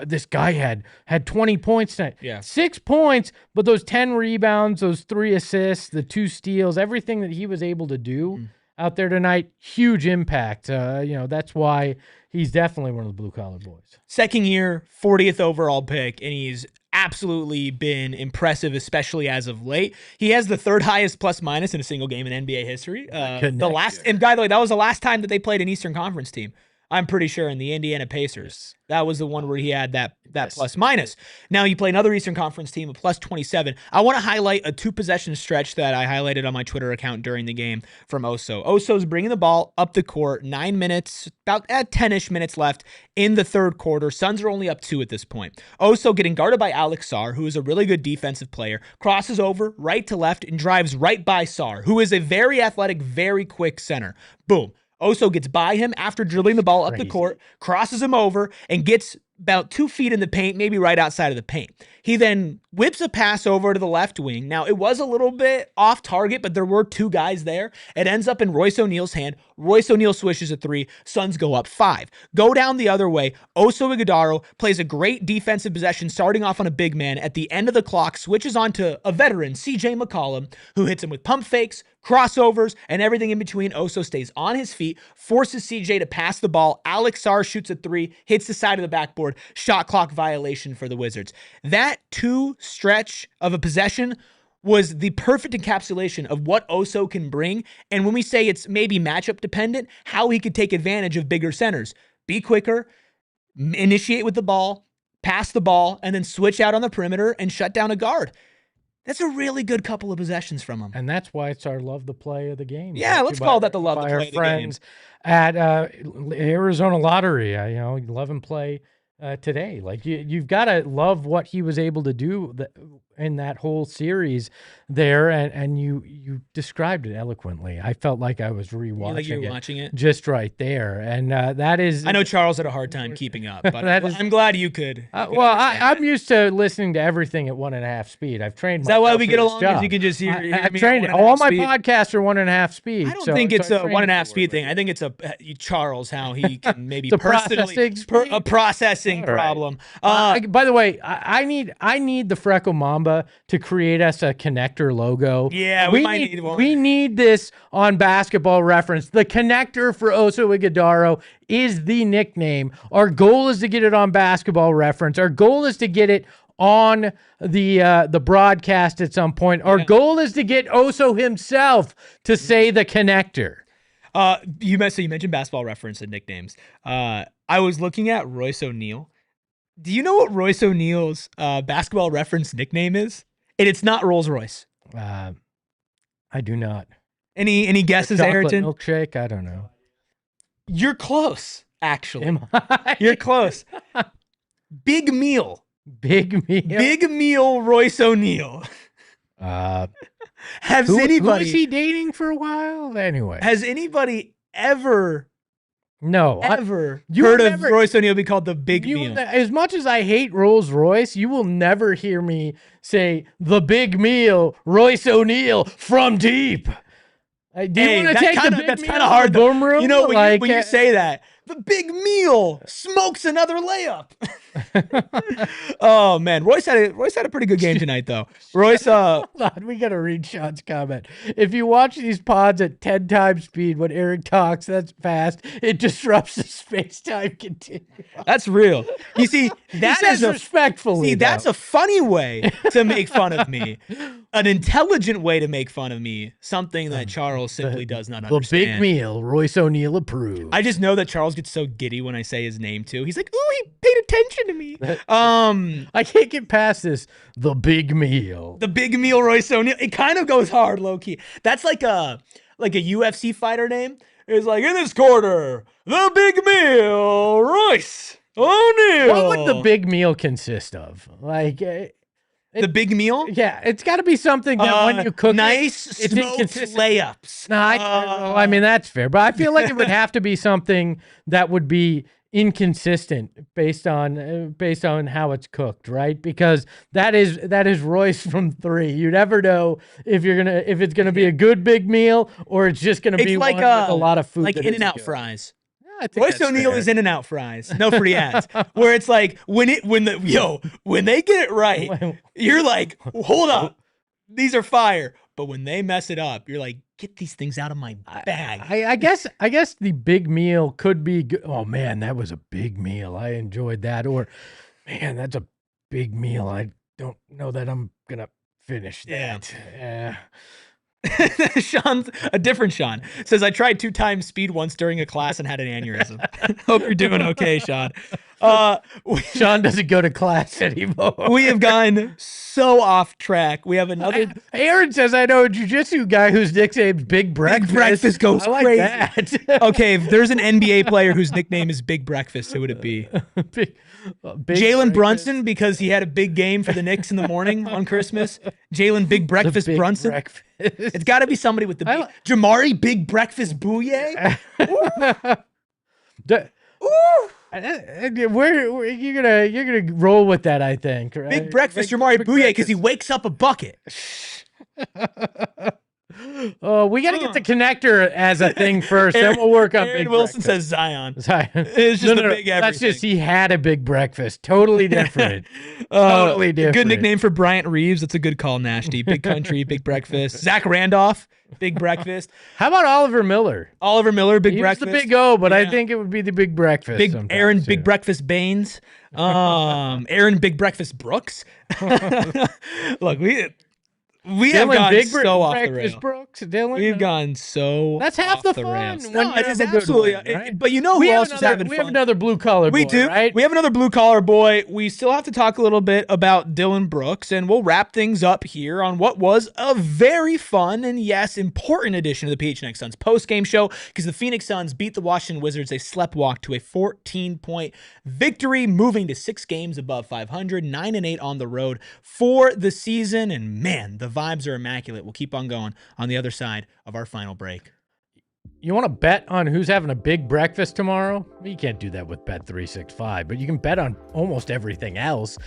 this guy had 20 points tonight. Yeah. 6 points, but those 10 rebounds, those 3 assists, the 2 steals, everything that he was able to do out there tonight, huge impact. That's why he's definitely one of the blue-collar boys. Second year, 40th overall pick, and he's absolutely been impressive, especially as of late. He has the 3rd highest plus-minus in a single game in NBA history. And by the way, that was the last time that they played an Eastern Conference team, I'm pretty sure, in the Indiana Pacers. That was the one where he had that plus minus. Now you play another Eastern Conference team, a plus 27. I want to highlight a 2-possession stretch that I highlighted on my Twitter account during the game from Oso. Oso's bringing the ball up the court, 9 minutes, about 10-ish minutes left in the 3rd quarter. Suns are only up 2 at this point. Oso getting guarded by Alex Sarr, who is a really good defensive player, crosses over right to left and drives right by Sarr, who is a very athletic, very quick center. Boom. Oso gets by him after dribbling the ball up the court, crosses him over, and gets about 2 feet in the paint, maybe right outside of the paint. He then whips a pass over to the left wing. Now, it was a little bit off target, but there were two guys there. It ends up in Royce O'Neal's hand. Royce O'Neal swishes a 3. Suns go up 5. Go down the other way. Oso Ighodaro plays a great defensive possession, starting off on a big man. At the end of the clock, switches on to a veteran, CJ McCollum, who hits him with pump fakes, crossovers, and everything in between. Oso stays on his feet, forces CJ to pass the ball. Alex Sarr shoots a 3, hits the side of the backboard. Shot clock violation for the Wizards. That 2 stretch of a possession was the perfect encapsulation of what Oso can bring. And when we say it's maybe matchup dependent, how he could take advantage of bigger centers. Be quicker, initiate with the ball, pass the ball, and then switch out on the perimeter and shut down a guard. That's a really good couple of possessions from him. And that's why it's our love the play of the game. Yeah, let's call that the love the play of the game. Friends at Arizona Lottery, love and play today. Like you've got to love what he was able to do in that whole series there, and you described it eloquently. I felt like I was rewatching it just right there, and that is. I know Charles had a hard time keeping up, but I'm glad you could. I'm used to listening to everything at 1.5 speed. I've trained. Is that why we get along? Because you can just hear. I've trained all my podcasts are 1.5 speed. I don't think it's a 1.5 speed thing. I think it's a Charles how he can maybe personally a processing problem. By the way, I need the Freckle Mamba to create us a connector logo. Yeah, we might need one. We need this on Basketball Reference. The connector for Oso Ighodaro is the nickname. Our goal is to get it on Basketball Reference. Our goal is to get it on the broadcast at some point. Our goal is to get Oso himself to say the connector. You mentioned Basketball Reference and nicknames. I was looking at Royce O'Neal. Do you know what Royce O'Neal's Basketball Reference nickname is? And it's not Rolls Royce. I do not. Any guesses, Ayrton? Milkshake? I don't know. You're close, actually. Am I? You're close. Big Meal. Big Meal. Big Meal Royce O'Neal. Who was he dating for a while? Anyway. Has anybody ever heard of Royce O'Neal be called the Big Meal? As much as I hate Rolls Royce, you will never hear me say the Big Meal, Royce O'Neal from deep. Do you want to take the Big Meal? That's kind of hard. Boom room? You know, when you say that, the Big Meal smokes another layup. Oh man, Royce had a pretty good game tonight, though. Royce, hold on, we gotta read Sean's comment. If you watch these pods at 10 times speed when Eric talks, that's fast. It disrupts the space-time continuum. That's real. You see, that is respectfully. That's a funny way to make fun of me. An intelligent way to make fun of me. Something that Charles simply does not understand. The Big Meal, Royce O'Neal approved. I just know that Charles gets so giddy when I say his name too. He's like, "Ooh, he paid attention to me." I can't get past this. The Big Meal. The Big Meal, Royce O'Neal. It kind of goes hard, low key. That's like a UFC fighter name. It's like, in this quarter, the Big Meal, Royce O'Neal. What would the Big Meal consist of? Like the Big Meal? Yeah, it's got to be something that when you cook it's inconsistent layups. No, I mean that's fair, but I feel like it would have to be something that would be inconsistent based on how it's cooked, right? Because that is Royce from 3. You never know if it's gonna be a good Big Meal or it's just gonna be like with a lot of food, like In-N-Out fries. I think Royce O'Neal is In-N-Out fries. No free ads. Where it's like when they get it right, you're like, hold up, these are fire. But when they mess it up, you're like, get these things out of my bag. I guess the Big Meal could be good. Oh man, that was a big meal. I enjoyed that. Or man, that's a big meal. I don't know that I'm gonna finish that. Yeah. A different Sean says, I tried 2 times speed once during a class and had an aneurysm. Hope you're doing okay, Sean. Sean doesn't go to class anymore. We have gone so off track. We have another. Aaron says, I know a jiu-jitsu guy whose nickname's Big Breakfast. Big Breakfast goes I like crazy. That. Okay, if there's an NBA player whose nickname is Big Breakfast, who would it be? Jalen Brunson, because he had a big game for the Knicks in the morning on Christmas. Jalen Big Breakfast Brunson. It's got to be somebody with the Jamari Big Breakfast Bouye. Ooh. Where you're gonna roll with that? I think. Right? Big breakfast, Jamari Bouye, because he wakes up a bucket. Oh, we got to get the connector as a thing first. Then we'll work on Aaron big Wilson breakfast. says Zion. It's just a big everything. That's just he had a big breakfast. Totally different. Totally different. Good nickname for Bryant Reeves. That's a good call, Nashty. Big country, big breakfast. Zach Randolph, big breakfast. How about Oliver Miller? Oliver Miller, big He breakfast. was the big O, but I think it would be the big breakfast. Big Aaron, big breakfast Baines. Aaron, big breakfast Brooks. Look, we have gone so off the rails. Brooks, Dylan. We've gone so That's half off the the fun. rails. When No, you it have is a good absolutely. one, right? But you know who else is having fun? We have another blue collar boy, We do. right? We have another blue collar boy. We still have to talk a little bit about Dylan Brooks, and we'll wrap things up here on what was a very fun and, yes, important edition of the PHNX Suns post-game show, because the Phoenix Suns beat the Washington Wizards. They sleptwalked to a 14-point victory, moving to 6 games above 500, 9-8 on the road for the season. And, man, the vibes are immaculate. We'll keep on going on the other side of our final break. You want to bet on who's having a big breakfast tomorrow? You can't do that with Bet365, but you can bet on almost everything else.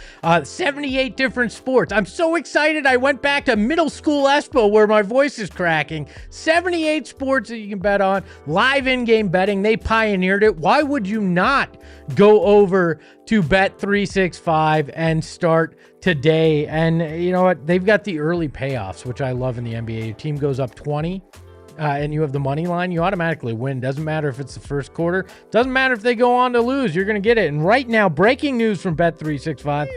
78 different sports. I'm so excited. I went back to middle school Espo where my voice is cracking. 78 sports that you can bet on. Live in-game betting. They pioneered it. Why would you not go over to Bet365 and start today? And you know what? They've got the early payoffs, which I love in the NBA. Your team goes up 20. And you have the money line, you automatically win. Doesn't matter if it's the first quarter. Doesn't matter if they go on to lose. You're going to get it. And right now, breaking news from Bet365.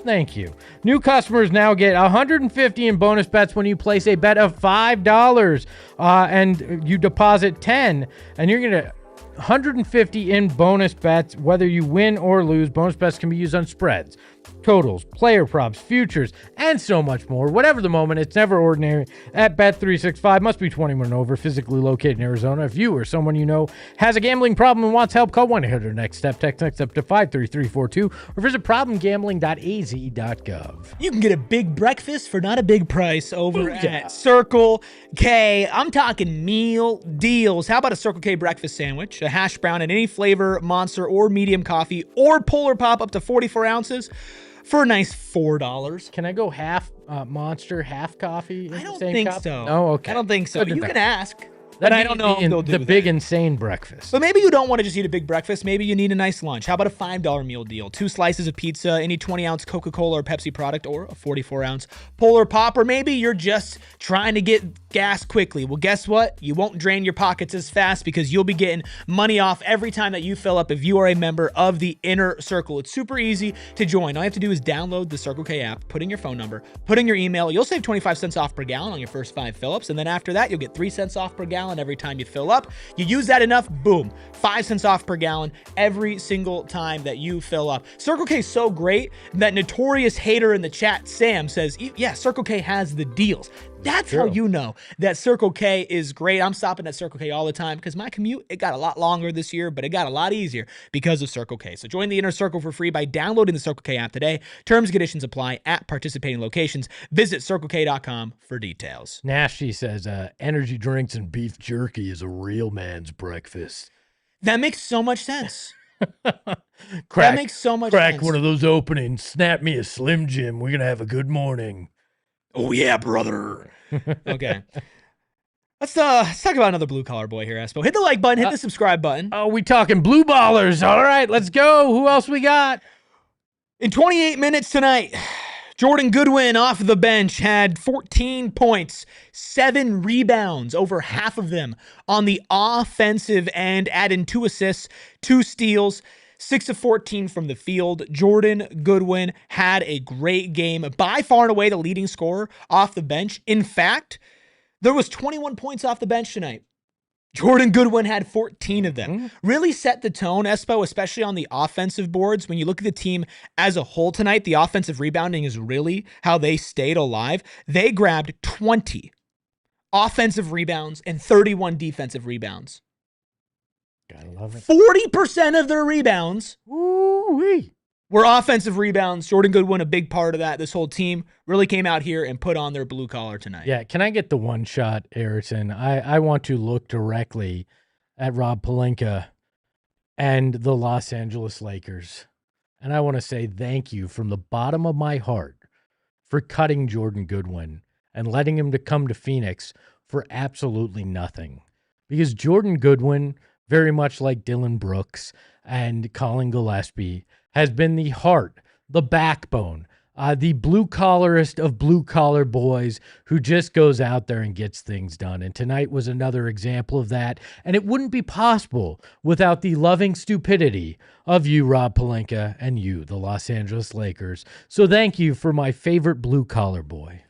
Thank you. New customers now get $150 in bonus bets when you place a bet of $5 and you deposit $10, and you're going to $150 in bonus bets whether you win or lose. Bonus bets can be used on spreads, totals, player props, futures, and so much more. Whatever the moment, it's never ordinary at Bet365. Must be 21 and over, physically located in Arizona. If you or someone you know has a gambling problem and wants help, call 1-800-NEXT-STEP. Text NEXT STEP to 53342 or visit problemgambling.az.gov. You can get a big breakfast for not a big price over at Circle K. I'm talking meal deals. How about a Circle K breakfast sandwich, a hash brown, and any flavor, monster or medium coffee, or Polar Pop up to 44 ounces for a nice $4. Can I go half monster, half coffee? I don't think so. Oh, okay. I don't think so. You can ask. But I don't know if they'll do the big insane breakfast. But maybe you don't want to just eat a big breakfast. Maybe you need a nice lunch. How about a $5 meal deal? 2 slices of pizza, any 20-ounce Coca-Cola or Pepsi product, or a 44-ounce Polar Pop. Or maybe you're just trying to get gas quickly. Well, guess what? You won't drain your pockets as fast because you'll be getting money off every time that you fill up if you are a member of the Inner Circle. It's super easy to join. All you have to do is download the Circle K app, put in your phone number, put in your email. You'll save 25 cents off per gallon on your first 5 fill-ups. And then after that, you'll get 3 cents off per gallon every time you fill up. You use that enough, boom, 5 cents off per gallon every single time that you fill up. Circle K is so great that notorious hater in the chat, Sam, says, yeah, Circle K has the deals. That's how you know that Circle K is great. I'm stopping at Circle K all the time because my commute, it got a lot longer this year, but it got a lot easier because of Circle K. So join the Inner Circle for free by downloading the Circle K app today. Terms and conditions apply at participating locations. Visit CircleK.com for details. Nasty says, energy drinks and beef jerky is a real man's breakfast. That makes so much sense. That makes so much sense. Crack one of those openings. Snap me a Slim Jim. We're going to have a good morning. Oh, yeah, brother. Okay. Let's talk about another blue-collar boy here, Espo. Hit the like button. Hit the subscribe button. Oh, we talking blue ballers. All right, let's go. Who else we got? In 28 minutes tonight, Jordan Goodwin off the bench had 14 points, 7 rebounds, over half of them on the offensive end, adding 2 assists, 2 steals, 6 of 14 from the field. Jordan Goodwin had a great game, by far and away the leading scorer off the bench. In fact, there was 21 points off the bench tonight. Jordan Goodwin had 14 of them. Really set the tone, Espo, especially on the offensive boards. When you look at the team as a whole tonight, the offensive rebounding is really how they stayed alive. They grabbed 20 offensive rebounds and 31 defensive rebounds. Gotta love it. 40% of their rebounds Ooh-wee. were offensive rebounds. Jordan Goodwin, a big part of that. This whole team really came out here and put on their blue collar tonight. Yeah, can I get the one shot, Ayrton? I want to look directly at Rob Pelinka and the Los Angeles Lakers. And I want to say thank you from the bottom of my heart for cutting Jordan Goodwin and letting him to come to Phoenix for absolutely nothing. Because Jordan Goodwin, very much like Dylan Brooks and Collin Gillespie, has been the heart, the backbone, the blue-collarist of blue-collar boys who just goes out there and gets things done. And tonight was another example of that. And it wouldn't be possible without the loving stupidity of you, Rob Pelinka, and you, the Los Angeles Lakers. So thank you for my favorite blue-collar boy.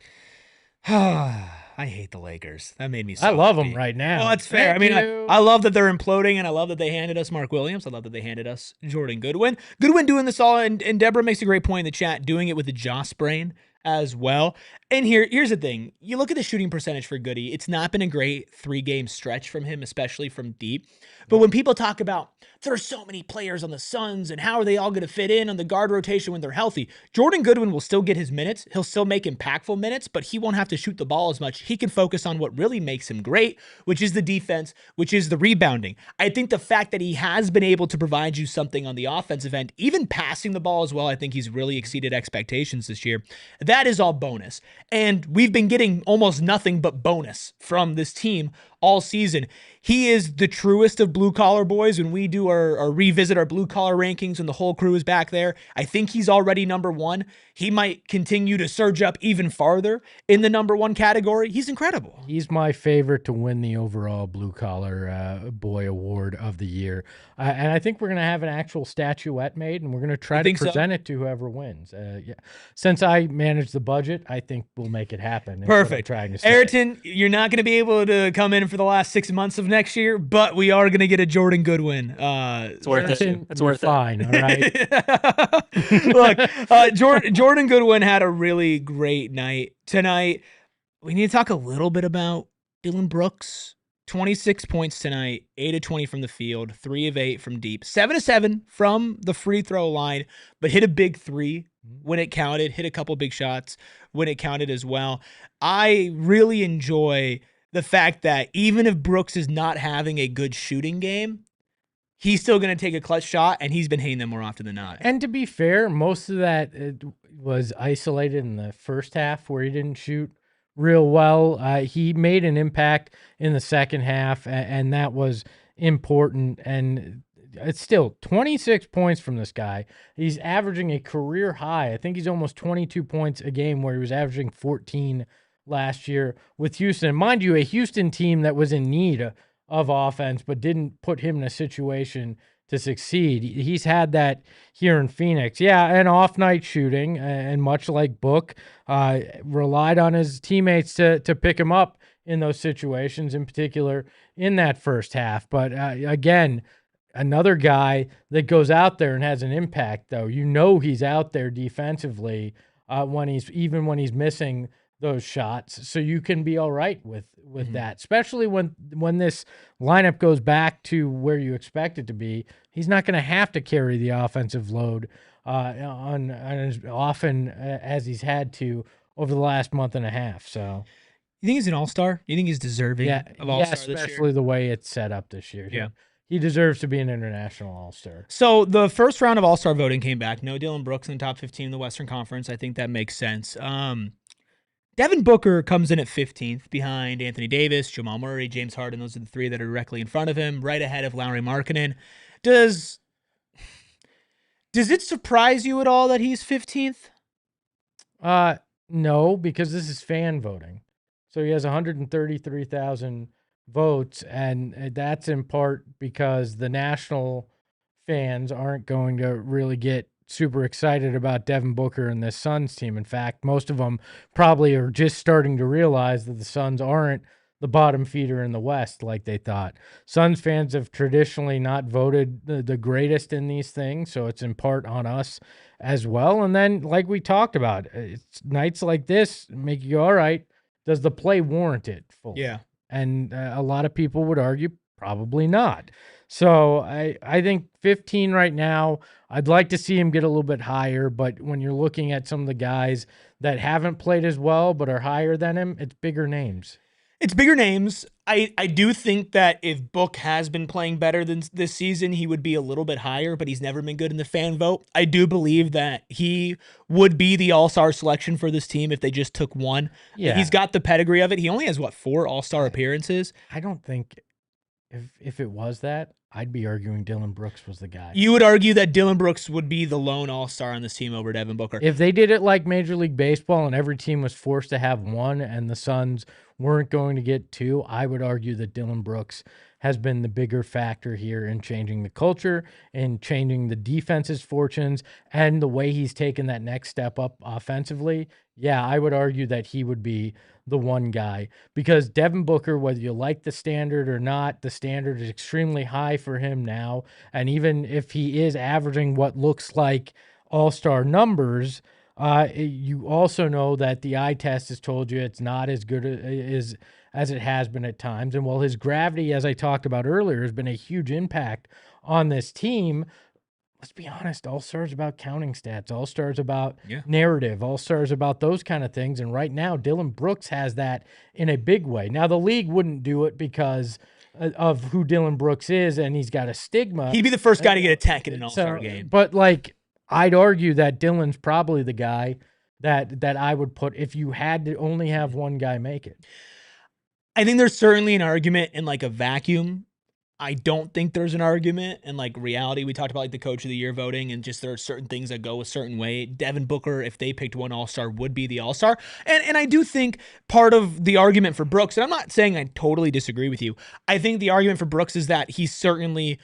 I hate the Lakers. That made me so I love happy. them right now. Well, that's fair. Thank I mean, you. I love that they're imploding, and I love that they handed us Mark Williams. I love that they handed us Jordan Goodwin. Goodwin doing this all, and Deborah makes a great point in the chat, doing it with the jaw sprain as well. And here's the thing. You look at the shooting percentage for Goody. It's not been a great 3-game stretch from him, especially from deep. But when people talk about there are so many players on the Suns and how are they all going to fit in on the guard rotation when they're healthy, Jordan Goodwin will still get his minutes. He'll still make impactful minutes, but he won't have to shoot the ball as much. He can focus on what really makes him great, which is the defense, which is the rebounding. I think the fact that he has been able to provide you something on the offensive end, even passing the ball as well, I think he's really exceeded expectations this year. That is all bonus. And we've been getting almost nothing but bonus from this team all season. He is the truest of blue-collar boys. When we do our revisit our blue-collar rankings and the whole crew is back there, I think he's already number one. He might continue to surge up even farther in the number one category. He's incredible. He's my favorite to win the overall blue-collar boy award of the year. And I think we're going to have an actual statuette made, and we're going to try to present it to whoever wins. Yeah. Since I manage the budget, I think we'll make it happen. Perfect. Ayrton, you're not going to be able to come in for the last 6 months of next year, but we are going to get a Jordan Goodwin. It's worth it. It's worth fine, it. All right. Look, Jordan Goodwin had a really great night tonight. We need to talk a little bit about Dylan Brooks. 26 points tonight, 8 of 20 from the field, 3 of 8 from deep, 7 of 7 from the free throw line, but hit a big 3 when it counted, hit a couple big shots when it counted as well. I really enjoy the fact that even if Brooks is not having a good shooting game, he's still going to take a clutch shot, and he's been hitting them more often than not. And to be fair, most of that was isolated in the first half where he didn't shoot real well. He made an impact in the second half, and that was important. And it's still 26 points from this guy. He's averaging a career high. I think he's almost 22 points a game, where he was averaging 14 last year with Houston. And mind you, a Houston team that was in need of offense, but didn't put him in a situation to succeed. He's had that here in Phoenix. Yeah, and off-night shooting, and much like Book, relied on his teammates to pick him up in those situations, in particular in that first half. But again, another guy that goes out there and has an impact, though. You know he's out there defensively when he's missing those shots, so you can be all right with that, especially when this lineup goes back to where you expect it to be. He's not going to have to carry the offensive load on as often as he's had to over the last month and a half. So, you think he's an all-star? You think he's deserving of all-star this year? Especially the way it's set up this year. Yeah. He deserves to be an international all-star. So the first round of all-star voting came back. No Dylan Brooks in the top 15 in the Western Conference. I think that makes sense. Devin Booker comes in at 15th behind Anthony Davis, Jamal Murray, James Harden. Those are the three that are directly in front of him, right ahead of Lauri Markkanen. Does it surprise you at all that he's 15th? No, because this is fan voting. So he has 133,000 votes, and that's in part because the national fans aren't going to really get super excited about Devin Booker and this Suns team. In fact, most of them probably are just starting to realize that the Suns aren't the bottom feeder in the West like they thought. Suns fans have traditionally not voted the greatest in these things, so it's in part on us as well. And then, like we talked about, it's nights like this make you go, all right, does the play warrant it fully? Yeah. And a lot of people would argue probably not. So I think 15 right now. I'd like to see him get a little bit higher, but when you're looking at some of the guys that haven't played as well but are higher than him, it's bigger names. It's bigger names. I do think that if Book has been playing better than this season, he would be a little bit higher, but he's never been good in the fan vote. I do believe that he would be the all-star selection for this team if they just took one. Yeah. He's got the pedigree of it. He only has, 4 all-star appearances? I don't think if it was that, I'd be arguing Dillon Brooks was the guy. You would argue that Dillon Brooks would be the lone all-star on this team over Devin Booker. If they did it like Major League Baseball and every team was forced to have one and the Suns weren't going to get two, I would argue that Dillon Brooks has been the bigger factor here in changing the culture and changing the defense's fortunes and the way he's taken that next step up offensively. Yeah, I would argue that he would be the one guy because Devin Booker, whether you like the standard or not, the standard is extremely high for him now. And even if he is averaging what looks like all-star numbers, you also know that the eye test has told you it's not as good as it has been at times. And while his gravity, as I talked about earlier, has been a huge impact on this team, let's be honest, All-Star's about counting stats. All-Star's about narrative. All-Star's about those kind of things. And right now, Dillon Brooks has that in a big way. Now, the league wouldn't do it because of who Dillon Brooks is, and he's got a stigma. He'd be the first guy to get a tech in an All-Star game. But, I'd argue that Dillon's probably the guy that I would put if you had to only have one guy make it. I think there's certainly an argument in a vacuum. I don't think there's an argument in reality. We talked about the coach of the year voting and just there are certain things that go a certain way. Devin Booker, if they picked one all-star, would be the all-star. And I do think part of the argument for Brooks, and I'm not saying I totally disagree with you. I think the argument for Brooks is that he's certainly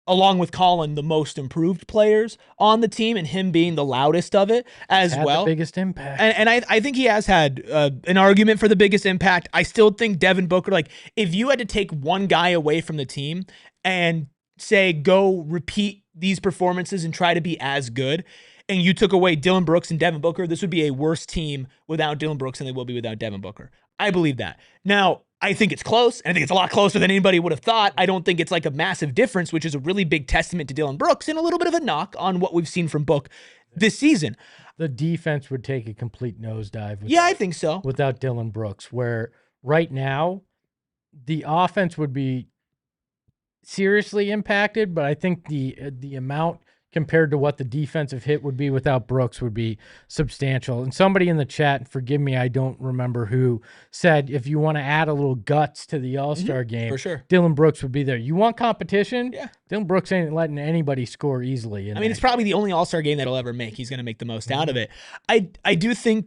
along with Collin, the most improved players on the team, and him being the loudest of it as well. The biggest impact. And I think he has had an argument for the biggest impact. I still think Devin Booker, if you had to take one guy away from the team and say, go repeat these performances and try to be as good, and you took away Dillon Brooks and Devin Booker, this would be a worse team without Dillon Brooks than they will be without Devin Booker. I believe that. Now, I think it's close, and I think it's a lot closer than anybody would have thought. I don't think it's a massive difference, which is a really big testament to Dillon Brooks and a little bit of a knock on what we've seen from Book this season. The defense would take a complete nosedive. I think so. Without Dillon Brooks, where right now the offense would be seriously impacted, but I think the amount compared to what the defensive hit would be without Brooks would be substantial. And somebody in the chat, forgive me, I don't remember who, said if you want to add a little guts to the All-Star game, for sure, Dillon Brooks would be there. You want competition? Yeah. Dillon Brooks ain't letting anybody score easily. It's probably the only All-Star game that he'll ever make. He's going to make the most out of it. I do think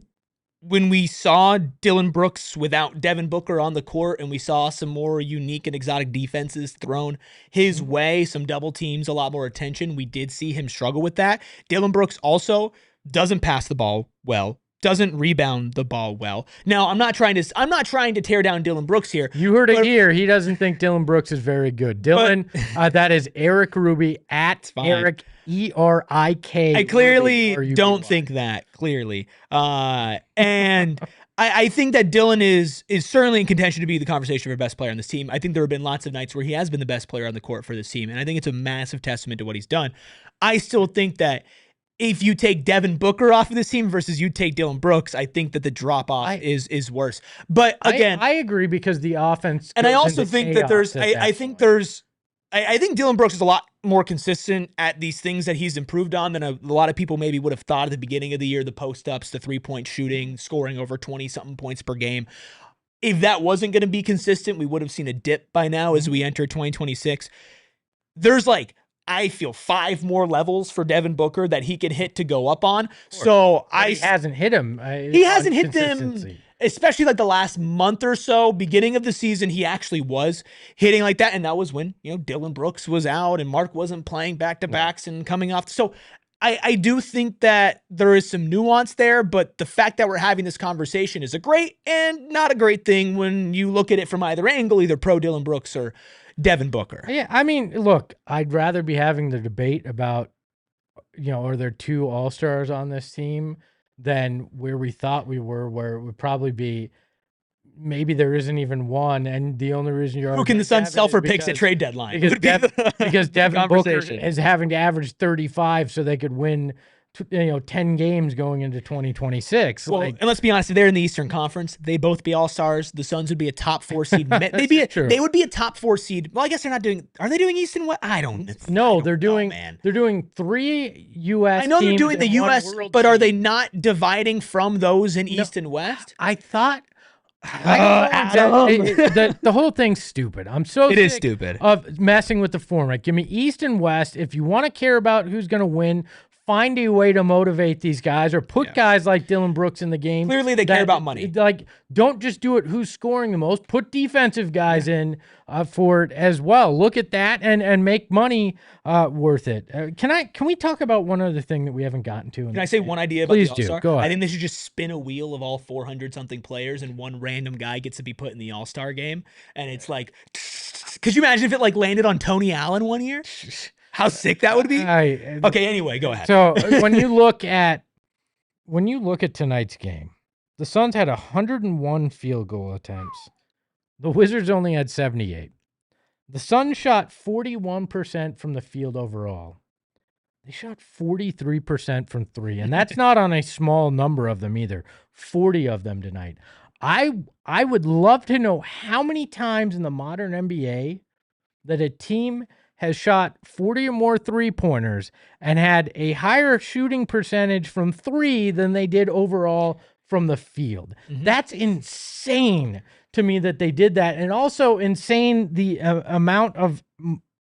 when we saw Dillon Brooks without Devin Booker on the court and we saw some more unique and exotic defenses thrown his way, some double teams, a lot more attention, we did see him struggle with that. Dillon Brooks also doesn't pass the ball well, doesn't rebound the ball well. Now, I'm not trying to tear down Dillon Brooks here. You heard it here. He doesn't think Dillon Brooks is very good. Dillon, that is Eric Ruby at Eric ERIK. I clearly don't think that, clearly. And I think that Dillon is certainly in contention to be the conversation for best player on this team. I think there have been lots of nights where he has been the best player on the court for this team, and I think it's a massive testament to what he's done. I still think that if you take Devin Booker off of this team versus you take Dillon Brooks, I think that the drop-off is worse. But again, I agree because the offense and I also think that I think Dillon Brooks is a lot more consistent at these things that he's improved on than a lot of people maybe would have thought at the beginning of the year, the post-ups, the three-point shooting, scoring over 20-something points per game. If that wasn't going to be consistent, we would have seen a dip by now as we enter 2026. There's I feel 5 more levels for Devin Booker that he can hit to go up on. So he hasn't hit him. He hasn't hit them, especially the last month or so. Beginning of the season, he actually was hitting like that. And that was when, Dillon Brooks was out and Mark wasn't playing back-to-backs and coming off. So I do think that there is some nuance there, but the fact that we're having this conversation is a great and not a great thing when you look at it from either angle, either pro Dillon Brooks or Devin Booker. Yeah, look, I'd rather be having the debate about, are there 2 All-Stars on this team than where we thought we were, where it would probably be maybe there isn't even one, and the only reason you're who can the Suns sell for picks at trade deadline? Because Devin Booker is having to average 35 so they could win 10 games going into 2026. Well, and let's be honest, if they're in the Eastern Conference, they both be all-stars. The Suns would be a top 4 seed. They would be a top 4 seed. Well, I guess they're not doing. Are they doing East and West? I don't know. They're doing. Man. They're doing 3 U.S. I know they're teams doing the and one U.S., World but are team. they not dividing from those in East and West? I thought. The whole thing's stupid. I'm so It sick is stupid of messing with the format. Give me East and West. If you want to care about who's going to win, find a way to motivate these guys or put guys like Dylan Brooks in the game. Clearly they care about money. Like, don't just do it who's scoring the most. Put defensive guys in for it as well. Look at that and make money worth it. Can we talk about one other thing that we haven't gotten to? Can I say one idea about Please the All-Star? do. Go ahead. I think they should just spin a wheel of all 400-something players and one random guy gets to be put in the All-Star game. And it's like, could you imagine if it like landed on Tony Allen one year? How sick that would be. Okay, anyway, go ahead. So when you look at tonight's game, the Suns had 101 field goal attempts. The Wizards only had 78. The Suns shot 41% from the field overall. They shot 43% from 3, and that's not on a small number of them either. 40 of them tonight. I would love to know how many times in the modern NBA that a team has shot 40 or more three-pointers and had a higher shooting percentage from 3 than they did overall from the field. That's insane to me that they did that, and also insane the amount of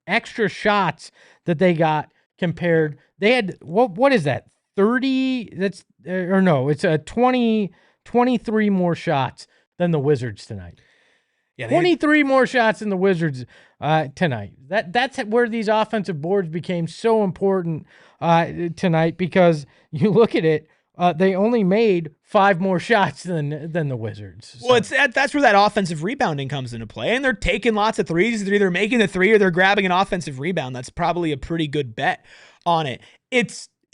extra shots that they got compared. They had, what is that, 30? That's or no, it's a 23 more shots than the Wizards tonight. Yeah, 23 more shots than the Wizards tonight. That's where these offensive boards became so important tonight, because you look at it, they only made 5 more shots than the Wizards. So. Well, that's where that offensive rebounding comes into play, and they're taking lots of threes. They're either making the 3 or they're grabbing an offensive rebound. That's probably a pretty good bet on it.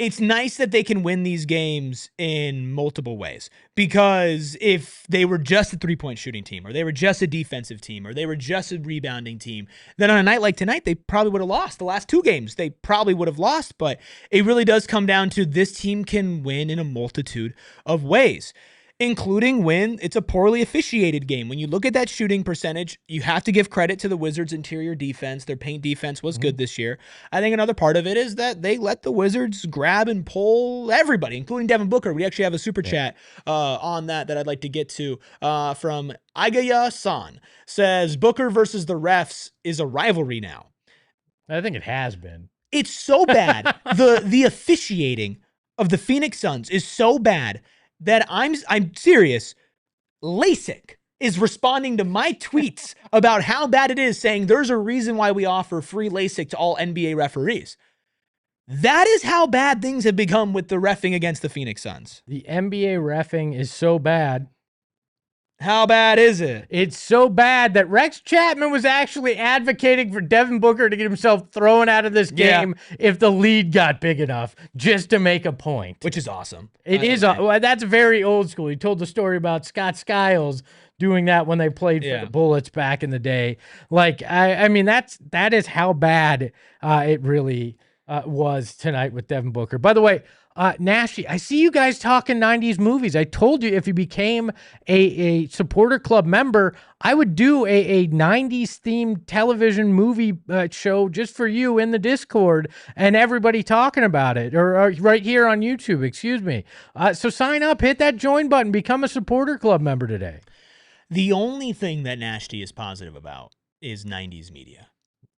It's nice that they can win these games in multiple ways, because if they were just a 3-point shooting team, or they were just a defensive team, or they were just a rebounding team, then on a night like tonight, they probably would have lost. The last 2 games, they probably would have lost, but it really does come down to this team can win in a multitude of ways, including when it's a poorly officiated game. When you look at that shooting percentage, you have to give credit to the Wizards' interior defense. Their paint defense was good this year. I think another part of it is that they let the Wizards grab and pull everybody, including Devin Booker. We actually have a super chat on that I'd like to get to from Ighodaro. Says, Booker versus the refs is a rivalry now. I think it has been. It's so bad. The officiating of the Phoenix Suns is so bad that I'm serious. LASIK is responding to my tweets about how bad it is, saying there's a reason why we offer free LASIK to all NBA referees. That is how bad things have become with the reffing against the Phoenix Suns. The NBA reffing is so bad. How bad is it? It's so bad that Rex Chapman was actually advocating for Devin Booker to get himself thrown out of this game if the lead got big enough, just to make a point. Which is awesome. That's very old school. He told the story about Scott Skiles doing that when they played for the Bullets back in the day. Like, I mean, that is how bad it really was tonight with Devin Booker. By the way, Nashy, I see you guys talking 90s movies. I told you if you became a supporter club member, I would do a 90s themed television movie show just for you in the Discord and everybody talking about it, or right here on YouTube, excuse me. So sign up, hit that join button, become a supporter club member today. The only thing that Nasty is positive about is 90s media.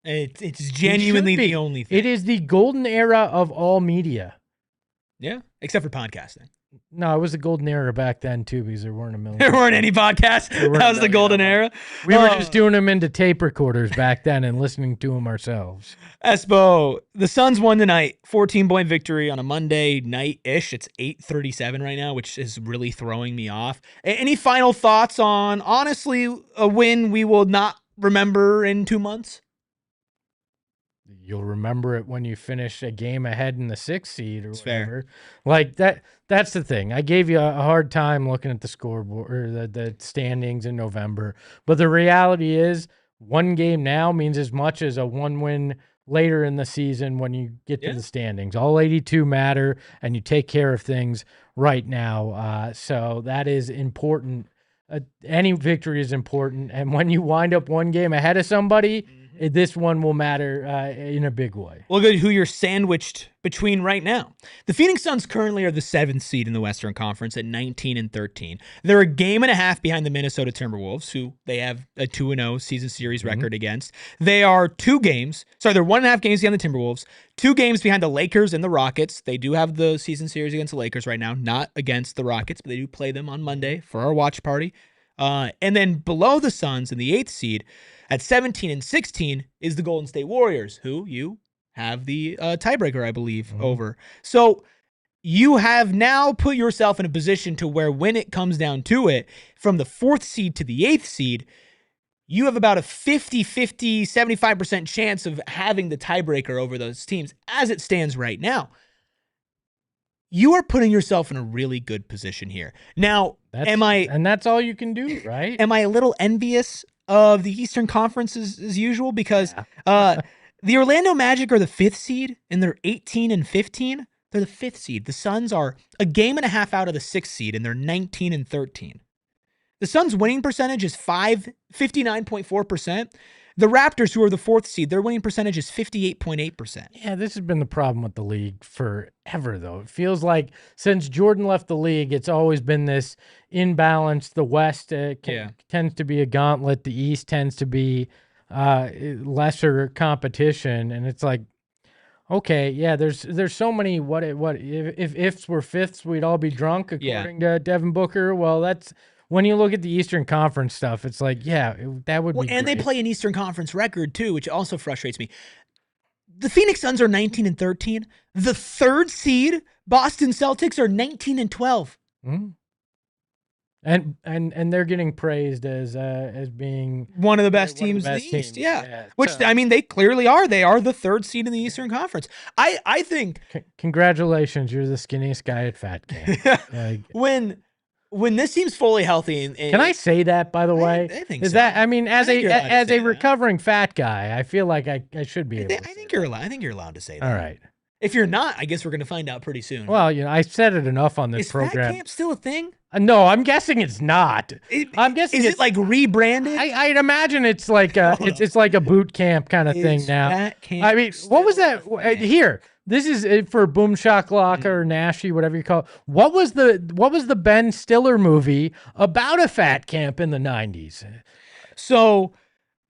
It's genuinely the only thing. It is the golden era of all media. Yeah, except for podcasting. No, it was the golden era back then, too, because there weren't a million. There weren't any podcasts. That was the golden era. We were just doing them into tape recorders back then and listening to them ourselves. Espo, the Suns won tonight. 14-point victory on a Monday night-ish. It's 8:37 right now, which is really throwing me off. Any final thoughts on, honestly, a win we will not remember in 2 months? You'll remember it when you finish a game ahead in the 6th seed or whatever. Fair. Like that's the thing. I gave you a hard time looking at the scoreboard or the standings in November, but the reality is one game now means as much as a one win later in the season when you get to the standings. All 82 matter, and you take care of things right now. So that is important. Any victory is important, and when you wind up one game ahead of somebody, this one will matter in a big way. Look at who you're sandwiched between right now. The Phoenix Suns currently are the 7th seed in the Western Conference at 19-13. They're a game and a half behind the Minnesota Timberwolves, who they have a 2-0 season series record against. They are they're 1.5 games behind the Timberwolves, 2 games behind the Lakers and the Rockets. They do have the season series against the Lakers right now, not against the Rockets, but they do play them on Monday for our watch party. And then below the Suns in the 8th seed at 17-16 is the Golden State Warriors, who you have the tiebreaker, I believe, over. So you have now put yourself in a position to where when it comes down to it, from the 4th seed to the 8th seed, you have about a 50-50, 75% chance of having the tiebreaker over those teams as it stands right now. You are putting yourself in a really good position here. Now, and that's all you can do, right? Am I a little envious of the Eastern Conference as usual? Because the Orlando Magic are the 5th seed, and they're 18-15. They're the 5th seed. The Suns are a game and a half out of the 6th seed, and they're 19-13. The Suns' winning percentage is 59.4%. The Raptors, who are the 4th seed, their winning percentage is 58.8%. Yeah, this has been the problem with the league forever, though. It feels like since Jordan left the league, it's always been this imbalance. The West tends to be a gauntlet. The East tends to be lesser competition. And it's like, okay, yeah, there's so many if ifs were fifths, we'd all be drunk, according to Devin Booker. Well, that's... When you look at the Eastern Conference stuff, it's like, that would be and great. They play an Eastern Conference record, too, which also frustrates me. The Phoenix Suns are 19-13. The 3rd seed, Boston Celtics, are 19-12. And they're getting praised as being one of the best teams in the East. Yeah. Which, I mean, they clearly are. They are the 3rd seed in the Eastern Conference. I think... Congratulations, you're the skinniest guy at Fat Camp. When this team's fully healthy, can I say that, by the way? I think is so. That I mean, as a recovering fat guy, I feel like I should be able. I think you're allowed to say that. All right. If you're not, I guess we're going to find out pretty soon. Well, I said it enough on this program. Is Fat Camp still a thing? No, I'm guessing it's not. I'm guessing is it like rebranded? I'd imagine it's like it's like a boot camp kind of thing now. Fat Camp I mean, what was that? Here, this is for Boom Shakalaka or Nashy, whatever you call it. What was the Ben Stiller movie about a fat camp in the 90s? So,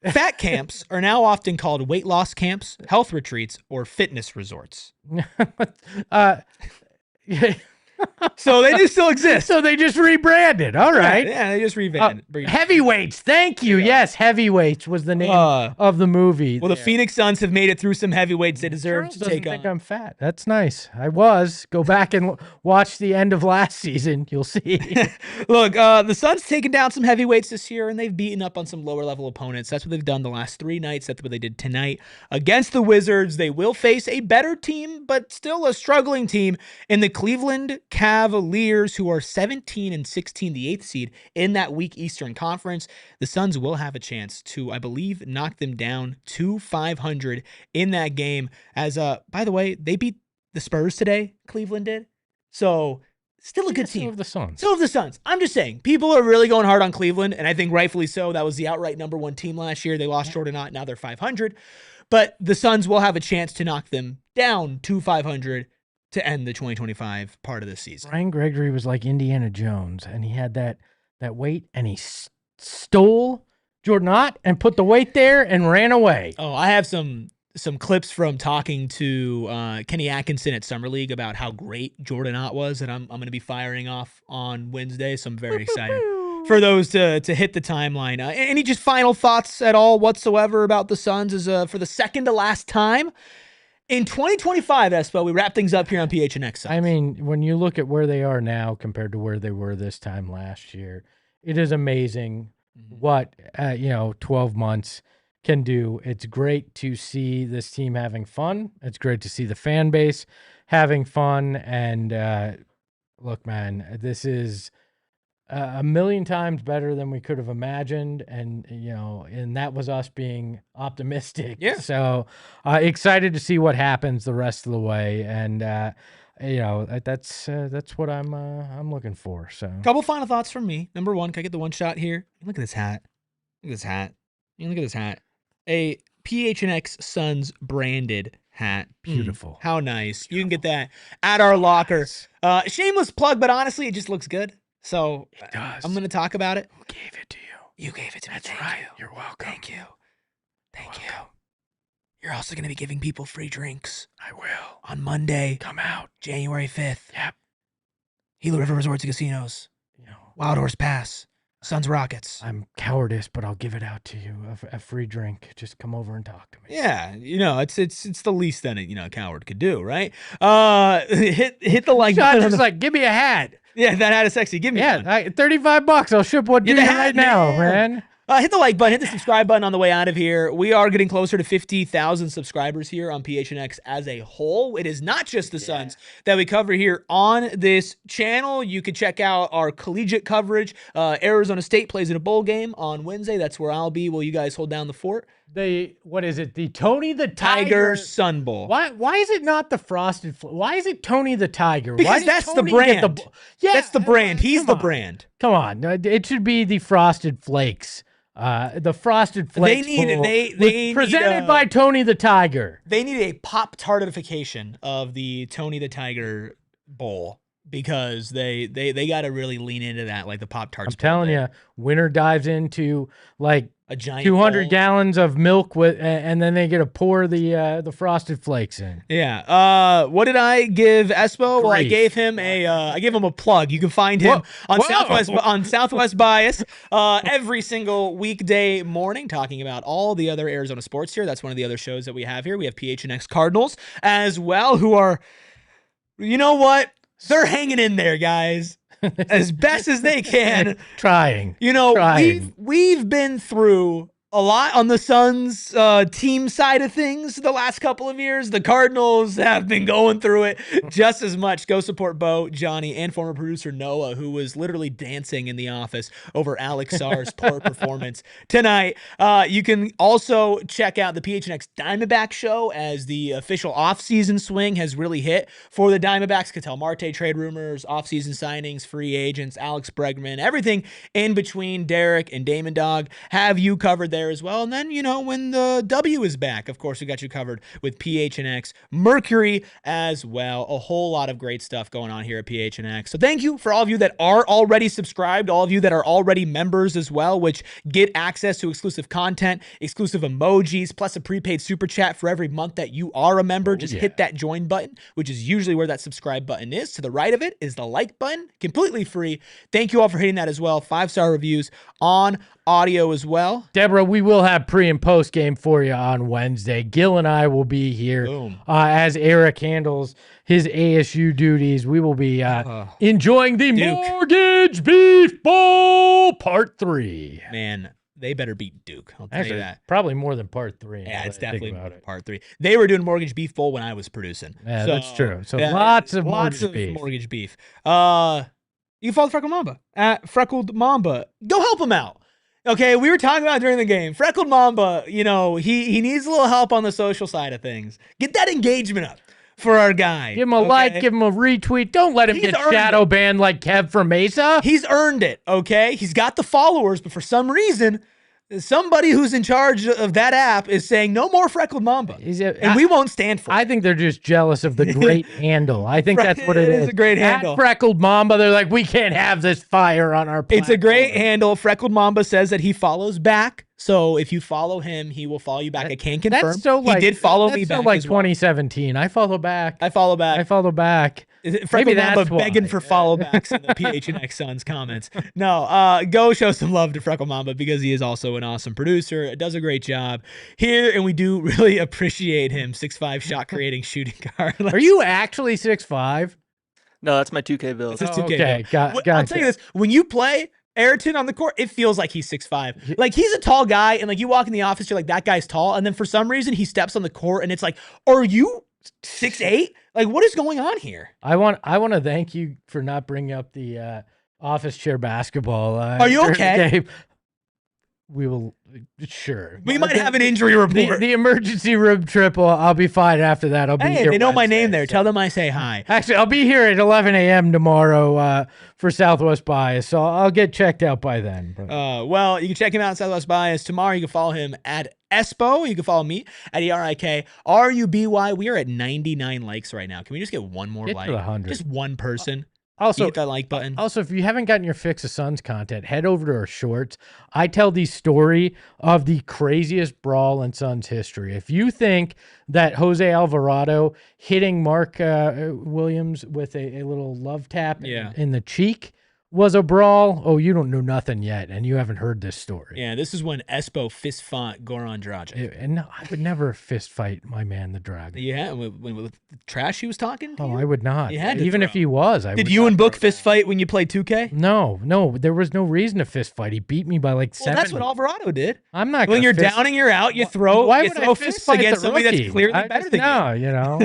fat camps are now often called weight loss camps, health retreats, or fitness resorts. So they do still exist. So they just rebranded. All right. Yeah, they just rebranded. Heavyweights. Thank you. Yeah. Yes, Heavyweights was the name of the movie. Well, the Phoenix Suns have made it through some heavyweights they deserve to take on. I think I'm fat. That's nice. I was. Go back and watch the end of last season. You'll see. Look, the Suns taken down some heavyweights this year, and they've beaten up on some lower level opponents. That's what they've done the last 3 nights. That's what they did tonight against the Wizards. They will face a better team, but still a struggling team in the Cleveland Cavaliers, who are 17-16, the 8th seed in that weak Eastern Conference. The Suns will have a chance to, I believe, knock them down to 500 in that game. As by the way, they beat the Spurs today. Cleveland did. So still a good team. So have the Suns. So have the Suns. I'm just saying, people are really going hard on Cleveland, and I think rightfully so. That was the outright #1 team last year. They lost Jordan Ott. Now they're 500. But the Suns will have a chance to knock them down to 500 to end the 2025 part of the season. Brian Gregory was like Indiana Jones, and he had that weight, and he stole Jordan Ott and put the weight there and ran away. Oh, I have some clips from talking to Kenny Atkinson at Summer League about how great Jordan Ott was, and I'm going to be firing off on Wednesday, so I'm very excited for those to hit the timeline. Any just final thoughts at all whatsoever about the Suns as for the second to last time? In 2025, Espo, we wrap things up here on PHNX. I mean, when you look at where they are now compared to where they were this time last year, it is amazing what 12 months can do. It's great to see this team having fun. It's great to see the fan base having fun. And look, man, this is a million times better than we could have imagined, and and that was us being optimistic. Yeah. So excited to see what happens the rest of the way, and that's what I'm looking for. So couple final thoughts from me. Number one, can I get the one shot here? Look at this hat. Look at this hat. Look at this hat. A PHNX Suns branded hat. Beautiful. How nice. Beautiful. You can get that at our locker. Shameless plug, but honestly, it just looks good. So it does. I'm going to talk about it. Who gave it to you? You gave it to me. That's right. You're welcome. Thank you. Thank you. You're also going to be giving people free drinks. I will. On Monday. Come out. January 5th. Yep. Gila River Resorts and Casinos. Wild Horse Pass. Suns Rockets. I'm cowardice, but I'll give it out to you. A free drink. Just come over and talk to me. Yeah, it's the least that a coward could do, right? Hit the like button. Just like, give me a hat. Yeah, that hat is sexy. Give me one. $35. I'll ship one to you right now, man. Hit the like button, hit the subscribe button on the way out of here. We are getting closer to 50,000 subscribers here on PHNX as a whole. It is not just the Suns that we cover here on this channel. You can check out our collegiate coverage. Arizona State plays in a bowl game on Wednesday. That's where I'll be. Will you guys hold down the fort? What is it? The Tony the Tiger Sun Bowl. Why is it not the Frosted? Why is it Tony the Tiger? Because that's the brand. That's the brand. He's the brand. Come on, it should be the Frosted Flakes. The Frosted Flakes. They presented by Tony the Tiger. They need a Pop-Tartification of the Tony the Tiger Bowl because they got to really lean into that, like the Pop-Tarts. I'm telling you, winner dives into like a giant 200 bowl. gallons of milk and then they get to pour the Frosted Flakes in. Yeah. What did I give Espo? Well, I gave him a plug. You can find him on Southwest Bias every single weekday morning, talking about all the other Arizona sports here. That's one of the other shows that we have here. We have PHNX Cardinals as well, who are, you know what? They're hanging in there, guys. As best as they can. Trying. We've been through a lot on the Suns team side of things the last couple of years. The Cardinals have been going through it just as much. Go support Bo, Johnny, and former producer Noah, who was literally dancing in the office over Alex Sarr's poor performance tonight. You can also check out the PHNX Diamondback show as the official offseason swing has really hit for the Diamondbacks. Ketel Marte trade rumors, offseason signings, free agents, Alex Bregman, everything in between. Derek and Damon Dog have you covered there as well. And then, when the W is back, of course, we got you covered with PHNX Mercury as well. A whole lot of great stuff going on here at PHNX. So thank you for all of you that are already subscribed, all of you that are already members as well, which get access to exclusive content, exclusive emojis, plus a prepaid super chat for every month that you are a member. Just hit that join button, which is usually where that subscribe button is. To the right of it is the like button, completely free. Thank you all for hitting that as well. 5-star reviews on audio as well. Deborah, we will have pre and post game for you on Wednesday. Gil and I will be here as Eric handles his ASU duties. We will be enjoying the Mortgage Beef Bowl Part 3. Man, they better beat Duke. I'll tell you that. Probably more than Part 3. Yeah, it's definitely Part 3. They were doing Mortgage Beef Bowl when I was producing. Yeah, that's true. So lots of mortgage beef. You can follow Freckled Mamba at Freckled Mamba. Go help him out. Okay, we were talking about during the game. Freckled Mamba, he needs a little help on the social side of things. Get that engagement up for our guy. Give him a like, give him a retweet. Don't let him get shadow banned like Kev from Mesa. He's earned it, okay? He's got the followers, but for some reason, somebody who's in charge of that app is saying no more Freckled Mamba, and we won't stand for it. I think they're just jealous of the great handle. I think that's what it is. It's a great handle. At Freckled Mamba, they're like, we can't have this fire on our platform. It's a great handle. Freckled Mamba says that he follows back. So if you follow him, he will follow you back. I can't confirm. That's so he did follow me back. That's so like 2017. I follow back. I follow back. Maybe that's begging for follow backs in the PHNX Suns comments. No, go show some love to Freckle Mamba because he is also an awesome producer. Does a great job here, and we do really appreciate him. 6'5" shot creating shooting guard. Are you actually 6'5"? No, that's my 2K build. It's his 2K okay, build. I'll tell you this: when you play Ayrton on the court, it feels like he's 6'5". Like, he's a tall guy, and like you walk in the office, you're like, that guy's tall, and then for some reason he steps on the court, and it's like, are you 6'8"? Like, what is going on here? I want to thank you for not bringing up the office chair basketball. Are you during the okay? game. We will, sure. We might have an injury report. The emergency room trip, I'll be fine after that. I'll be Hey, here they know my Wednesday, name there. so- Tell them I say hi. Actually, I'll be here at 11 a.m. tomorrow for Southwest Bias, so I'll get checked out by then. But. Well, you can check him out at Southwest Bias tomorrow. You can follow him at Espo. You can follow me at ERIKRUBY. We are at 99 likes right now. Can we just get one more Get to like? the 100. Just one person. Also, hit that like button. Also, if you haven't gotten your fix of Suns content, head over to our shorts. I tell the story of the craziest brawl in Suns history. If you think that Jose Alvarado hitting Mark Williams with a little love tap in the cheek was a brawl, oh, you don't know nothing yet, and you haven't heard this story. Yeah, this is when Espo fist fought Goran Dragic. And no, I would never fist fight my man, the Dragon. Yeah, when with the trash he was talking to Oh, you? I would not. You had to Even throw. if he was, I Did would you not and Book throw fist down. fight when you played 2K? No, there was no reason to fist fight. He beat me by like Well, 7. that's what Alvarado did. I'm not. When gonna you're fist- downing, you're out. You throw. Why you would throw I fist fists fight against the somebody rookie? that's clearly I better just- than you. no, you know.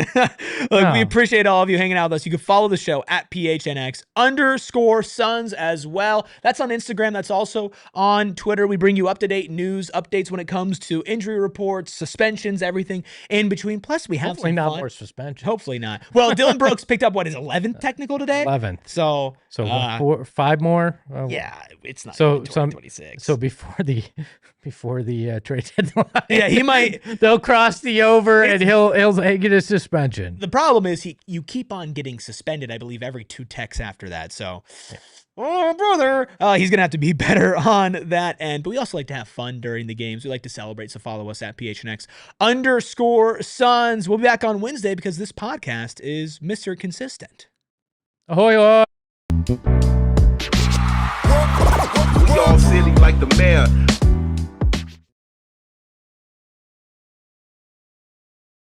Look, No. we appreciate all of you hanging out with us. You can follow the show at PHNX_Suns as well. That's on Instagram. That's also on Twitter. We bring you up-to-date news, updates when it comes to injury reports, suspensions, everything in between. Plus, we have Hopefully some not fun. more suspension. Hopefully not. Well, Dylan Brooks picked up, what, his 11th technical today? 11th. So, So 5 more. yeah, it's not So even some 2026. So before the trade deadline, yeah, he might. they'll cross the over and he'll get a suspension. The problem is you keep on getting suspended, I believe, every 2 techs after that. So, oh, brother, he's going to have to be better on that end. But we also like to have fun during the games. We like to celebrate. So follow us at PHNX_Suns. We'll be back on Wednesday because this podcast is Mr. Consistent. Ahoy, ahoy. We all silly like the mayor.